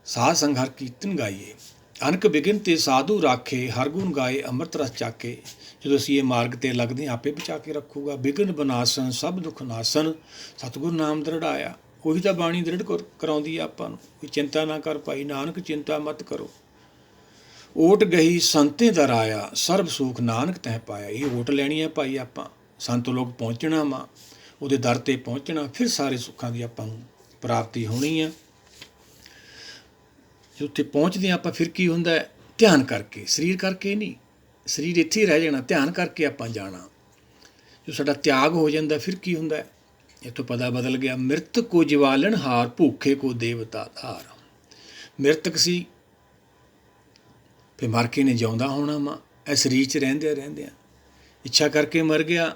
S1: ਸਾਧ ਸੰਗ ਹਰ ਕੀਰਤਨ ਗਾਈਏ, ਅਨਕ ਬਿਗਨ ਤੇ ਸਾਧੂ ਰਾਖੇ, ਹਰ ਗੁਣ ਗਾਏ ਅੰਮ੍ਰਿਤ ਰਸ ਚਾਕੇ। ਜਦੋਂ ਅਸੀਂ ਇਹ ਮਾਰਗ 'ਤੇ ਲੱਗਦੇ ਹਾਂ, ਆਪੇ ਬਚਾ ਕੇ ਰੱਖੂਗਾ। ਬਿਗਨ ਬਨਾਸਨ ਸਭ ਦੁੱਖ ਨਾਸਨ, ਸਤਿਗੁਰ ਨਾਮ ਦ੍ਰਿੜਾਇਆ। ਉਹੀ ਤਾਂ ਬਾਣੀ ਦ੍ਰਿੜ ਕਰਾਉਂਦੀ ਆ ਆਪਾਂ ਨੂੰ। ਕੋਈ ਚਿੰਤਾ ਨਾ ਕਰ ਭਾਈ ਨਾਨਕ, ਚਿੰਤਾ ਮਤ ਕਰੋ। ਓਟ ਗਈ ਸੰਤੇ ਦਾ ਰਾਇਆ, ਸਰਬ ਸੁਖ ਨਾਨਕ ਤਹਿ ਪਾਇਆ। ਇਹ ਓਟ ਲੈਣੀ ਹੈ ਭਾਈ ਆਪਾਂ, ਸੰਤ ਲੋਕ ਪਹੁੰਚਣਾ ਵਾ, ਉਹਦੇ ਦਰ 'ਤੇ ਪਹੁੰਚਣਾ, ਫਿਰ ਸਾਰੇ ਸੁੱਖਾਂ ਦੀ ਆਪਾਂ ਨੂੰ ਪ੍ਰਾਪਤੀ ਹੋਣੀ ਆ। ਜੇ ਉੱਥੇ ਪਹੁੰਚਦੇ ਹਾਂ ਆਪਾਂ, ਫਿਰ ਕੀ ਹੁੰਦਾ ਹੈ? ਧਿਆਨ ਕਰਕੇ, ਸਰੀਰ ਕਰਕੇ ਨਹੀਂ, ਸਰੀਰ ਇੱਥੇ ਹੀ ਰਹਿ ਜਾਣਾ, ਧਿਆਨ ਕਰਕੇ ਆਪਾਂ ਜਾਣਾ। ਜੋ ਸਾਡਾ ਤਿਆਗ ਹੋ ਜਾਂਦਾ, ਫਿਰ ਕੀ ਹੁੰਦਾ? ਇੱਥੋਂ ਪਤਾ ਬਦਲ ਗਿਆ। ਮ੍ਰਿਤਕ ਕੋ ਜਵਾਲਣ ਹਾਰ, ਭੂਖੇ ਕੋ ਦੇਵਤਾ ਧਾਰ। ਮ੍ਰਿਤਕ ਸੀ, ਫਿਰ ਮਰ ਕੇ ਨੇ ਜਿਉਂਦਾ ਹੋਣਾ ਵਾ। ਇਹ ਸਰੀਰ 'ਚ ਰਹਿੰਦਿਆਂ ਇੱਛਾ ਕਰਕੇ ਮਰ ਗਿਆ,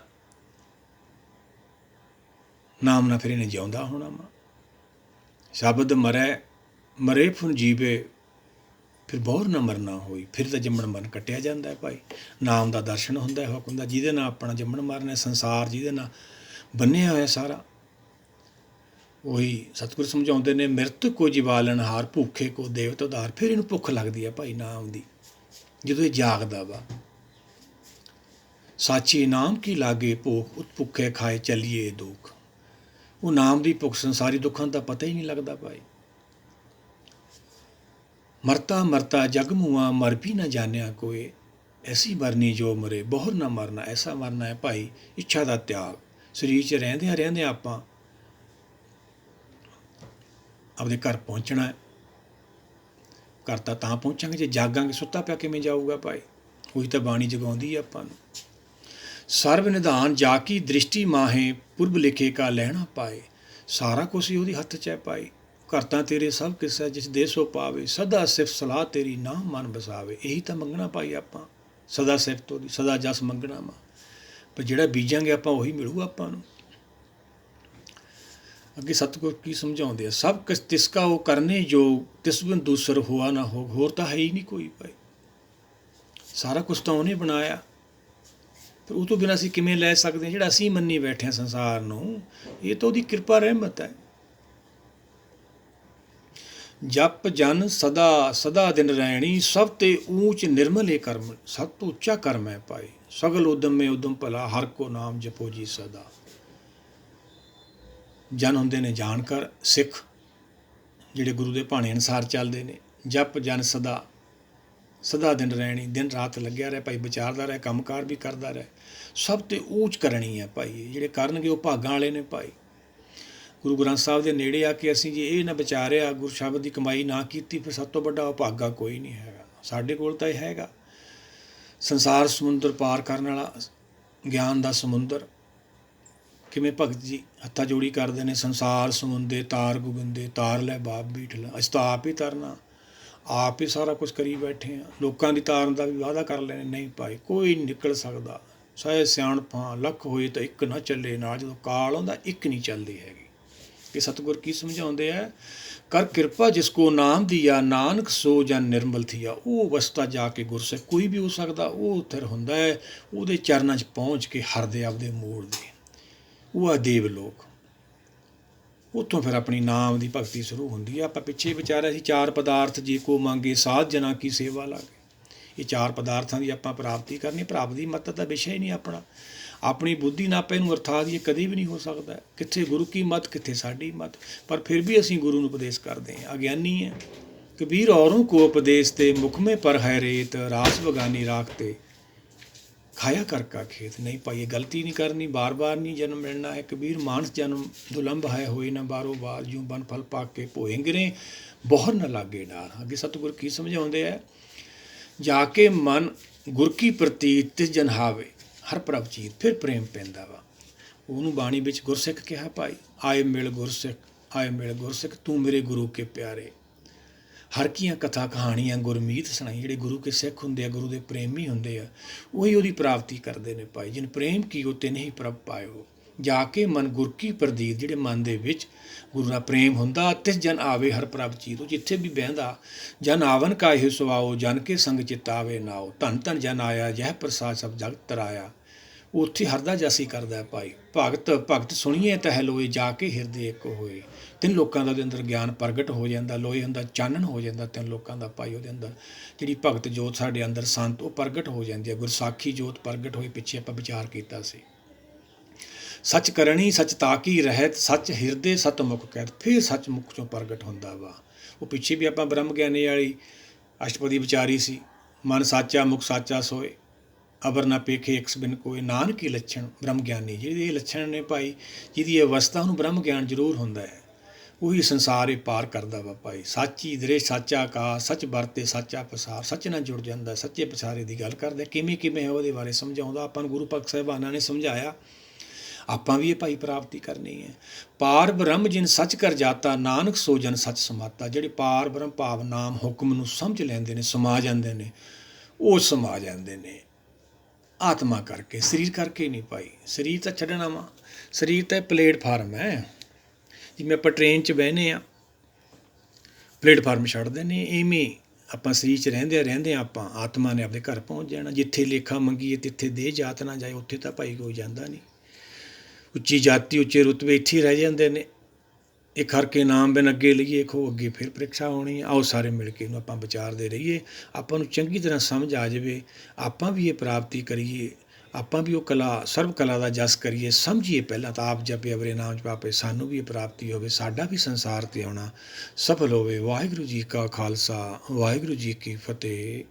S1: ਨਾਮ ਨਾਲ ਫਿਰ ਇਹਨੇ ਜਿਉਂਦਾ ਹੋਣਾ ਵਾ। ਸ਼ਬਦ ਮਰੇ ਫੁਨ ਜੀਵੇ, ਫਿਰ ਬਹੁਰ ਨਾ ਮਰਨਾ ਹੋਈ। ਫਿਰ ਤਾਂ ਜੰਮਣ ਮਰਨ ਕੱਟਿਆ ਜਾਂਦਾ ਹੈ ਭਾਈ। ਨਾਮ ਦਾ ਦਰਸ਼ਨ ਹੁੰਦਾ, ਹੁਕਮ ਦਾ, ਜਿਹਦੇ ਨਾਲ ਆਪਣਾ ਜੰਮਣ ਮਰਨ, ਸੰਸਾਰ ਜਿਹਦੇ ਨਾਲ ਬੰਨਿਆ ਹੋਇਆ ਸਾਰਾ। ਉਹੀ ਸਤਿਗੁਰ ਸਮਝਾਉਂਦੇ ਨੇ, ਮਿਰਤ ਕੋ ਜੀਵਾਲਣ ਹਾਰ, ਭੁੱਖੇ ਕੋ ਦੇਵਤ ਉਧਾਰ। ਫਿਰ ਇਹਨੂੰ ਭੁੱਖ ਲੱਗਦੀ ਹੈ ਭਾਈ ਨਾਮ ਦੀ, ਜਦੋਂ ਇਹ ਜਾਗਦਾ ਵਾ। ਸਾਚੀ ਨਾਮ ਕੀ ਲਾਗੇ ਭੁੱਖ, ਉਤ ਭੁੱਖੇ ਖਾਏ ਚੱਲੀਏ ਦੁੱਖ। ਉਹ ਨਾਮ ਦੀ ਭੁੱਖ, ਸੰਸਾਰੀ ਦੁੱਖਾਂ ਦਾ ਪਤਾ ਹੀ ਨਹੀਂ ਲੱਗਦਾ ਭਾਈ। ਮਰਤਾ ਮਰਤਾ ਜਗ ਮੁਆ, ਮਰ ਵੀ ਨਾ ਜਾਣਿਆ ਕੋਏ। ਐਸੀ ਮਰਨੀ ਜੋ ਮਰੇ, ਬਹੁਰ ਨਾ ਮਰਨਾ। ਐਸਾ ਮਰਨਾ ਹੈ ਭਾਈ, ਇੱਛਾ ਦਾ ਤਿਆਗ। ਸਰੀਰ 'ਚ ਰਹਿੰਦਿਆਂ ਆਪਾਂ ਆਪਦੇ ਘਰ ਪਹੁੰਚਣਾ ਹੈ। ਘਰ ਤਾਂ ਪਹੁੰਚਾਂਗੇ ਜੇ ਜਾਗਾਂਗੇ। ਸੁੱਤਾ ਪਿਆ ਕਿਵੇਂ ਜਾਊਗਾ ਭਾਈ? ਉਹੀ ਤਾਂ ਬਾਣੀ ਜਗਾਉਂਦੀ ਆਪਾਂ ਨੂੰ। ਸਰਬ ਨਿਧਾਨ ਜਾ ਕੀ ਦ੍ਰਿਸ਼ਟੀ ਮਾਹੇ, ਪੁਰਬ ਲਿਖੇ ਕਾ ਲੈਣਾ ਪਾਏ। ਸਾਰਾ ਕੁਛ ਹੀ ਉਹਦੇ ਹੱਥ 'ਚ ਹੈ ਭਾਈ। ਘਰ ਤਾਂ ਤੇਰੇ ਸਭ ਕਿੱਸਾ, ਜਿਸ ਦੇ ਸੋ ਪਾਵੇ। ਸਦਾ ਸਿਫਤ ਸਲਾਹ ਤੇਰੀ, ਨਾਮ ਮਨ ਬਸਾਵੇ। ਇਹੀ ਤਾਂ ਮੰਗਣਾ ਭਾਈ ਆਪਾਂ, ਸਦਾ ਸਿਫਤ ਉਹਦੀ, ਸਦਾ ਜਸ ਮੰਗਣਾ ਵਾ। ਪਰ ਜਿਹੜਾ ਬੀਜਾਂਗੇ ਆਪਾਂ, ਉਹੀ ਮਿਲੂ ਆਪਾਂ ਨੂੰ। ਅੱਗੇ ਸਤਿਗੁਰ ਕੀ ਸਮਝਾਉਂਦੇ ਆ? ਸਭ ਕਿਸ ਤਿਸਕਾ ਉਹ ਕਰਨੇ ਜੋ, ਤਿਸ ਬਿਨ ਦੂਸਰ ਹੋਆ ਨਾ ਹੋ। ਹੋਰ ਤਾਂ ਹੈ ਹੀ ਨਹੀਂ ਕੋਈ ਭਾਈ। ਸਾਰਾ ਕੁਛ ਤਾਂ ਉਹਨੇ ਬਣਾਇਆ, ਫਿਰ ਉਹ ਤੋਂ ਬਿਨਾਂ ਅਸੀਂ ਕਿਵੇਂ ਲੈ ਸਕਦੇ ਹਾਂ? ਜਿਹੜਾ ਅਸੀਂ ਮੰਨੀ ਬੈਠੇ ਹਾਂ ਸੰਸਾਰ ਨੂੰ, ਇਹ ਤਾਂ ਉਹਦੀ ਕਿਰਪਾ ਰਹਿਮਤ ਹੈ। ਜਪ ਜਨ ਸਦਾ ਸਦਾ ਦਿਨ ਰਹਿਣੀ, ਸਭ ਤੇ ਊਚ ਨਿਰਮਲੇ ਕਰਮ। ਸਭ ਤੋਂ ਉੱਚਾ ਕਰਮ ਹੈ ਭਾਈ। ਸਗਲ ਉਦਮ ਮੇ ਉਦਮ ਭਲਾ, ਹਰ ਕੋ ਨਾਮ ਜਪੋ ਜੀ ਸਦਾ। ਜਨ ਹੁੰਦੇ ਨੇ ਜਾਣਕਾਰ ਸਿੱਖ, ਜਿਹੜੇ ਗੁਰੂ ਦੇ ਭਾਣੇ ਅਨੁਸਾਰ ਚੱਲਦੇ ਨੇ। ਜਪ ਜਨ ਸਦਾ ਸਦਾ ਦਿਨ ਰਹਿਣੀ, ਦਿਨ ਰਾਤ ਲੱਗਿਆ ਰਹੇ ਭਾਈ, ਵਿਚਾਰਦਾ ਰਹੇ, ਕੰਮਕਾਰ ਵੀ ਕਰਦਾ ਰਹੇ। ਸਭ ਤੇ ਊਚ ਕਰਨੀ ਹੈ ਭਾਈ। ਜਿਹੜੇ ਕਰਨਗੇ ਉਹ ਭਾਗਾਂ ਵਾਲੇ ਨੇ ਭਾਈ। ਗੁਰੂ ਗ੍ਰੰਥ ਸਾਹਿਬ ਦੇ ਨੇੜੇ ਆ ਕੇ ਅਸੀਂ ਜੇ ਇਹ ਨਾ ਵਿਚਾਰਿਆ, ਗੁਰੂ ਸ਼ਬਦ ਦੀ ਕਮਾਈ ਨਾ ਕੀਤੀ, ਫਿਰ ਸਭ ਤੋਂ ਵੱਡਾ ਭਾਗਾ ਕੋਈ ਨਹੀਂ ਹੈਗਾ। ਸਾਡੇ ਕੋਲ ਤਾਂ ਇਹ ਹੈਗਾ ਸੰਸਾਰ ਸਮੁੰਦਰ ਪਾਰ ਕਰਨ ਵਾਲਾ, ਗਿਆਨ ਦਾ ਸਮੁੰਦਰ। ਕਿਵੇਂ ਭਗਤ ਜੀ ਹੱਥਾਂ ਜੋੜੀ ਕਰਦੇ ਨੇ, ਸੰਸਾਰ ਸਮੁੰਦੇ ਤਾਰ ਗੋਬਿੰਦੇ, ਤਾਰ ਲੈ ਬਾਪ ਬੀਠਲਾ। ਅਸੀਂ ਤਾਂ ਆਪ ਹੀ ਤਰਨਾ, ਆਪ ਹੀ ਸਾਰਾ ਕੁਛ ਕਰੀ ਬੈਠੇ ਹਾਂ। ਲੋਕਾਂ ਦੀ ਤਾਰਨ ਦਾ ਵੀ ਵਾਅਦਾ ਕਰ ਲੈਣੇ, ਨਹੀਂ ਭਾਈ ਕੋਈ ਨਹੀਂ ਨਿਕਲ ਸਕਦਾ। ਸਹਿ ਸਿਆਣਪਾਂ ਲੱਖ ਹੋਏ ਤਾਂ ਇੱਕ ਨਾ ਚੱਲੇ ਨਾਲ। ਜਦੋਂ ਕਾਲ ਆਉਂਦਾ, ਇੱਕ ਨਹੀਂ ਚੱਲਦੀ ਹੈਗੀ। ਕਿ ਸਤਿਗੁਰ ਕੀ ਸਮਝਾਉਂਦੇ ਆ? ਕਰ ਕਿਰਪਾ ਜਿਸ ਕੋ ਨਾਮ ਦੀਆ, ਨਾਨਕ ਸੋ ਜਨ ਨਿਰਮਲ ਥੀਆ। ਉਹ ਅਵਸਥਾ ਜਾ ਕੇ ਗੁਰਸਿੱਖ ਕੋਈ ਵੀ ਹੋ ਸਕਦਾ, ਉਹ ਫਿਰ ਹੁੰਦਾ ਹੈ ਉਹਦੇ ਚਰਨਾਂ 'ਚ ਪਹੁੰਚ ਕੇ ਹਰਦੇ ਆਪਦੇ ਮੋੜ ਦੇ। ਉਹ ਆ ਦੇਵ ਲੋਕ। ਉੱਥੋਂ ਫਿਰ ਆਪਣੀ ਨਾਮ ਦੀ ਭਗਤੀ ਸ਼ੁਰੂ ਹੁੰਦੀ ਹੈ। ਆਪਾਂ ਪਿੱਛੇ ਵਿਚਾਰਿਆ ਸੀ, ਚਾਰ ਪਦਾਰਥ ਜੇ ਕੋ ਮੰਗੇ, ਸਾਧ ਜਨਾਂ ਕੀ ਸੇਵਾ ਲਾਗੇ। ਇਹ ਚਾਰ ਪਦਾਰਥਾਂ ਦੀ ਆਪਾਂ ਪ੍ਰਾਪਤੀ ਕਰਨੀ। ਪ੍ਰਾਪਤੀ ਦੀ ਮੱਤ ਦਾ ਵਿਸ਼ਾ ਹੀ ਨਹੀਂ ਆਪਣਾ। ਆਪਣੀ ਬੁੱਧੀ ਨਾਲ ਆਪਾਂ ਇਹਨੂੰ ਅਰਥਾਤ ਇਹ ਕਦੇ ਵੀ ਨਹੀਂ ਹੋ ਸਕਦਾ। ਕਿੱਥੇ ਗੁਰੂ ਕੀ ਮੱਤ, ਕਿੱਥੇ ਸਾਡੀ ਮੱਤ। ਪਰ ਫਿਰ ਵੀ ਅਸੀਂ ਗੁਰੂ ਨੂੰ ਉਪਦੇਸ਼ ਕਰਦੇ ਹਾਂ, ਅਗਿਆਨੀ ਹੈ। ਕਬੀਰ ਔਰੋਂ ਕੋ ਉਪਦੇਸ਼ ਤੇ, ਮੁਖਮੇ ਪਰ ਹੈ ਰੇਤ, ਰਾਸ ਬਗਾਨੀ ਰਾਖਤੇ ਖਾਇਆ ਕਰ ਕਾ ਖੇਤ। ਨਹੀਂ ਭਾਈ, ਇਹ ਗਲਤੀ ਨਹੀਂ ਕਰਨੀ, ਬਾਰ ਬਾਰ ਨਹੀਂ ਜਨਮ ਮਿਲਣਾ ਹੈ। ਕਬੀਰ ਮਾਨਸ ਜਨਮ ਦੁਲੰਭ ਹੈ, ਹੋਏ ਨਾ ਬਾਰੋ ਬਾਰ, ਜਿਉਂ ਬਨ ਫਲ ਪਾ ਕੇ ਭੋਏ ਗਿਰੇ, ਬਹੁਰ ਨਾ ਲਾਗੇ ਡਾਰ। ਅੱਗੇ ਸਤਿਗੁਰ ਕੀ ਸਮਝਾਉਂਦੇ ਆ? ਜਾ ਕੇ ਮਨ ਗੁਰ ਕੀ ਪ੍ਰਤੀਤ, ਤਿਸ ਜਨ ਹਾਵੇ ਹਰ ਪ੍ਰਭ ਚੀਤ। ਫਿਰ ਪ੍ਰੇਮ ਪੈਂਦਾ ਵਾ। ਉਹਨੂੰ ਬਾਣੀ ਵਿੱਚ ਗੁਰਸਿੱਖ ਕਿਹਾ ਭਾਈ। ਆਏ ਮਿਲ ਗੁਰਸਿੱਖ, ਆਏ ਮਿਲ ਗੁਰਸਿੱਖ, ਤੂੰ ਮੇਰੇ ਗੁਰੂ ਕੇ ਪਿਆਰੇ। ਹਰ ਕੀਆਂ ਕਥਾ ਕਹਾਣੀਆਂ ਗੁਰਮੀਤ ਸੁਣਾਈ। ਜਿਹੜੇ ਗੁਰੂ ਕੇ ਸਿੱਖ ਹੁੰਦੇ ਆ, ਗੁਰੂ ਦੇ ਪ੍ਰੇਮੀ ਹੁੰਦੇ ਆ, ਉਹੀ ਉਹਦੀ ਪ੍ਰਾਪਤੀ ਕਰਦੇ ਨੇ ਭਾਈ। ਜਿਨ ਪ੍ਰੇਮ ਕੀਓ ਤਿਨ ਹੀ ਪ੍ਰਭ ਪਾਇਓ, ਜਾ ਕੇ ਮਨ ਗੁਰ ਕੀ ਪ੍ਰਦੀਪ। ਜਿਹੜੇ ਮਨ ਦੇ ਵਿੱਚ ਗੁਰੂ ਦਾ ਪ੍ਰੇਮ ਹੁੰਦਾ, ਤਿਸ ਜਨ ਆਵੇ ਹਰ ਪ੍ਰਭ ਚੀਤ। ਉਹ ਜਿੱਥੇ ਵੀ ਬਹਿੰਦਾ, ਜਨ ਆਵਨ ਕਾ ਇਹ ਸੁਆਓ, ਜਨ ਕੇ ਸੰਗ ਚਿਤਾਵੇ ਨਾਓ। ਧੰਨ ਧੰਨ ਜਨ ਆਇਆ, ਜਹ ਪ੍ਰਸਾਦ ਸਭ ਜਗਤ ਤਰਾਇਆ। ਉੱਥੇ ਹਰਦਾ ਜਾਸੀ ਕਰਦਾ ਭਾਈ। ਭਗਤ ਸੁਣੀਏ ਤਹਿ ਲੋਏ, ਜਾ ਕੇ ਹਿਰਦੇ ਇੱਕ ਹੋਏ। ਤਿੰਨ ਲੋਕਾਂ ਦਾ ਉਹਦੇ ਅੰਦਰ ਗਿਆਨ ਪ੍ਰਗਟ ਹੋ ਜਾਂਦਾ, ਲੋਏ ਹੁੰਦਾ ਚਾਨਣ ਹੋ ਜਾਂਦਾ ਤਿੰਨ ਲੋਕਾਂ ਦਾ ਭਾਈ। ਉਹਦੇ ਅੰਦਰ ਜਿਹੜੀ ਭਗਤ ਜੋਤ ਸਾਡੇ ਅੰਦਰ ਸੰਤ, ਉਹ ਪ੍ਰਗਟ ਹੋ ਜਾਂਦੀ ਹੈ। ਗੁਰਸਾਖੀ ਜੋਤ ਪ੍ਰਗਟ ਹੋਈ, ਪਿੱਛੇ ਆਪਾਂ ਵਿਚਾਰ ਕੀਤਾ ਸੀ। ਸੱਚ ਕਰਨੀ ਸੱਚ ਤਾਕੀ ਰਹਿਤ, ਸੱਚ ਹਿਰਦੇ ਸਤ ਮੁਖ ਕਹਿਤ। ਫਿਰ ਸੱਚ ਮੁਖ ਚੋਂ ਪ੍ਰਗਟ ਹੁੰਦਾ ਵਾ। ਉਹ ਪਿੱਛੇ ਵੀ ਆਪਾਂ ਬ੍ਰਹਮ ਗਿਆਨੀ ਵਾਲੀ ਅਸ਼ਟਪਦੀ ਵਿਚਾਰੀ ਸੀ। ਮਨ ਸਾਚਾ ਮੁਖ ਸਾਚਾ ਸੋਏ, ਅਬਰ ਨਾ ਪੇਖੇ ਇਕਸ ਬਿਨ ਕੋਏ। ਨਾਨਕ ਹੀ ਲੱਛਣ ਬ੍ਰਹਮ ਗਿਆਨੀ, ਜਿਹਦੇ ਇਹ ਲੱਛਣ ਨੇ ਭਾਈ, ਜਿਹਦੀ ਅਵਸਥਾ ਉਹਨੂੰ ਬ੍ਰਹਮ ਗਿਆਨ ਜ਼ਰੂਰ ਹੁੰਦਾ ਹੈ। ਉਹੀ ਸੰਸਾਰ ਇਹ ਪਾਰ ਕਰਦਾ ਵਾ ਭਾਈ। ਸਾਚੀ ਦ੍ਰਿਸ਼ ਸਾਚਾ ਆਕਾਸ਼, ਸੱਚ ਵਰਤੇ ਸਾਚਾ ਪਸਾਰ। ਸੱਚ ਨਾਲ ਜੁੜ ਜਾਂਦਾ, ਸੱਚੇ ਪਸਾਰੇ ਦੀ ਗੱਲ ਕਰਦੇ। ਕਿਵੇਂ ਹੈ ਉਹਦੇ ਬਾਰੇ ਸਮਝਾਉਂਦਾ ਆਪਾਂ ਨੂੰ। ਗੁਰੂ ਭਗਤ ਸਾਹਿਬਾਨਾਂ ਨੇ ਸਮਝਾਇਆ, ਆਪਾਂ ਵੀ ਇਹ ਭਾਈ ਪ੍ਰਾਪਤੀ ਕਰਨੀ ਹੈ। ਪਾਰ ਬ੍ਰਹਮ ਜਿਨ ਸੱਚ ਕਰ ਜਾਤਾ, ਨਾਨਕ ਸੋ ਜਨ ਸੱਚ ਸਮਾਤਾ। ਜਿਹੜੇ ਪਾਰ ਬ੍ਰਹਮ ਭਾਵ ਨਾਮ ਹੁਕਮ ਨੂੰ ਸਮਝ ਲੈਂਦੇ ਨੇ, ਸਮਾ ਜਾਂਦੇ ਨੇ, ਉਹ ਸਮਾ ਜਾਂਦੇ ਨੇ ਆਤਮਾ ਕਰਕੇ, ਸਰੀਰ ਕਰਕੇ ਨਹੀਂ ਭਾਈ। ਸਰੀਰ ਤਾਂ ਛੱਡਣਾ ਵਾ, ਸਰੀਰ ਤਾਂ ਪਲੇਟਫਾਰਮ ਹੈ। ਜਿਵੇਂ ਆਪਾਂ ਟ੍ਰੇਨ 'ਚ ਬਹਿੰਦੇ ਹਾਂ, ਪਲੇਟਫਾਰਮ ਛੱਡਦੇ ਨੇ, ਇਵੇਂ ਆਪਾਂ ਸਰੀਰ 'ਚ ਰਹਿੰਦੇ ਆਪਾਂ ਆਤਮਾ ਨੇ ਆਪਣੇ ਘਰ ਪਹੁੰਚ ਜਾਣਾ। ਜਿੱਥੇ ਲੇਖਾ ਮੰਗੀਏ ਤਿੱਥੇ ਦੇਹ ਜਾਤ ਨਾ ਜਾਏ। ਉੱਥੇ ਤਾਂ ਭਾਈ ਕੋਈ ਜਾਂਦਾ ਨਹੀਂ। ਉੱਚੀ ਜਾਤੀ ਉੱਚੇ ਰੁਤਬੇ ਇੱਥੇ ਹੀ ਰਹਿ ਜਾਂਦੇ ਨੇ। ਇੱਕ ਹਰ ਕੇ ਨਾਮ ਬਿਨ ਅੱਗੇ ਲਈਏ ਖੋ, ਅੱਗੇ ਫਿਰ ਪ੍ਰੀਖਿਆ ਹੋਣੀ। ਆਓ ਸਾਰੇ ਮਿਲ ਕੇ ਇਹਨੂੰ ਆਪਾਂ ਵਿਚਾਰਦੇ ਰਹੀਏ, ਆਪਾਂ ਨੂੰ ਚੰਗੀ ਤਰ੍ਹਾਂ ਸਮਝ ਆ ਜਾਵੇ, ਆਪਾਂ ਵੀ ਇਹ ਪ੍ਰਾਪਤੀ ਕਰੀਏ, ਆਪਾਂ ਵੀ ਉਹ ਕਲਾ ਸਰਬ ਕਲਾ ਦਾ ਜਸ ਕਰੀਏ। ਸਮਝੀਏ ਪਹਿਲਾਂ ਤਾਂ ਆਪ ਜਪੇ ਅਵਰੇ ਨਾਮ ਜਪਾਪੇ, ਸਾਨੂੰ ਵੀ ਇਹ ਪ੍ਰਾਪਤੀ ਹੋਵੇ, ਸਾਡਾ ਵੀ ਸੰਸਾਰ 'ਤੇ ਆਉਣਾ ਸਫਲ ਹੋਵੇ। ਵਾਹਿਗੁਰੂ ਜੀ ਕਾ ਖਾਲਸਾ, ਵਾਹਿਗੁਰੂ ਜੀ ਕੀ ਫਤਿਹ।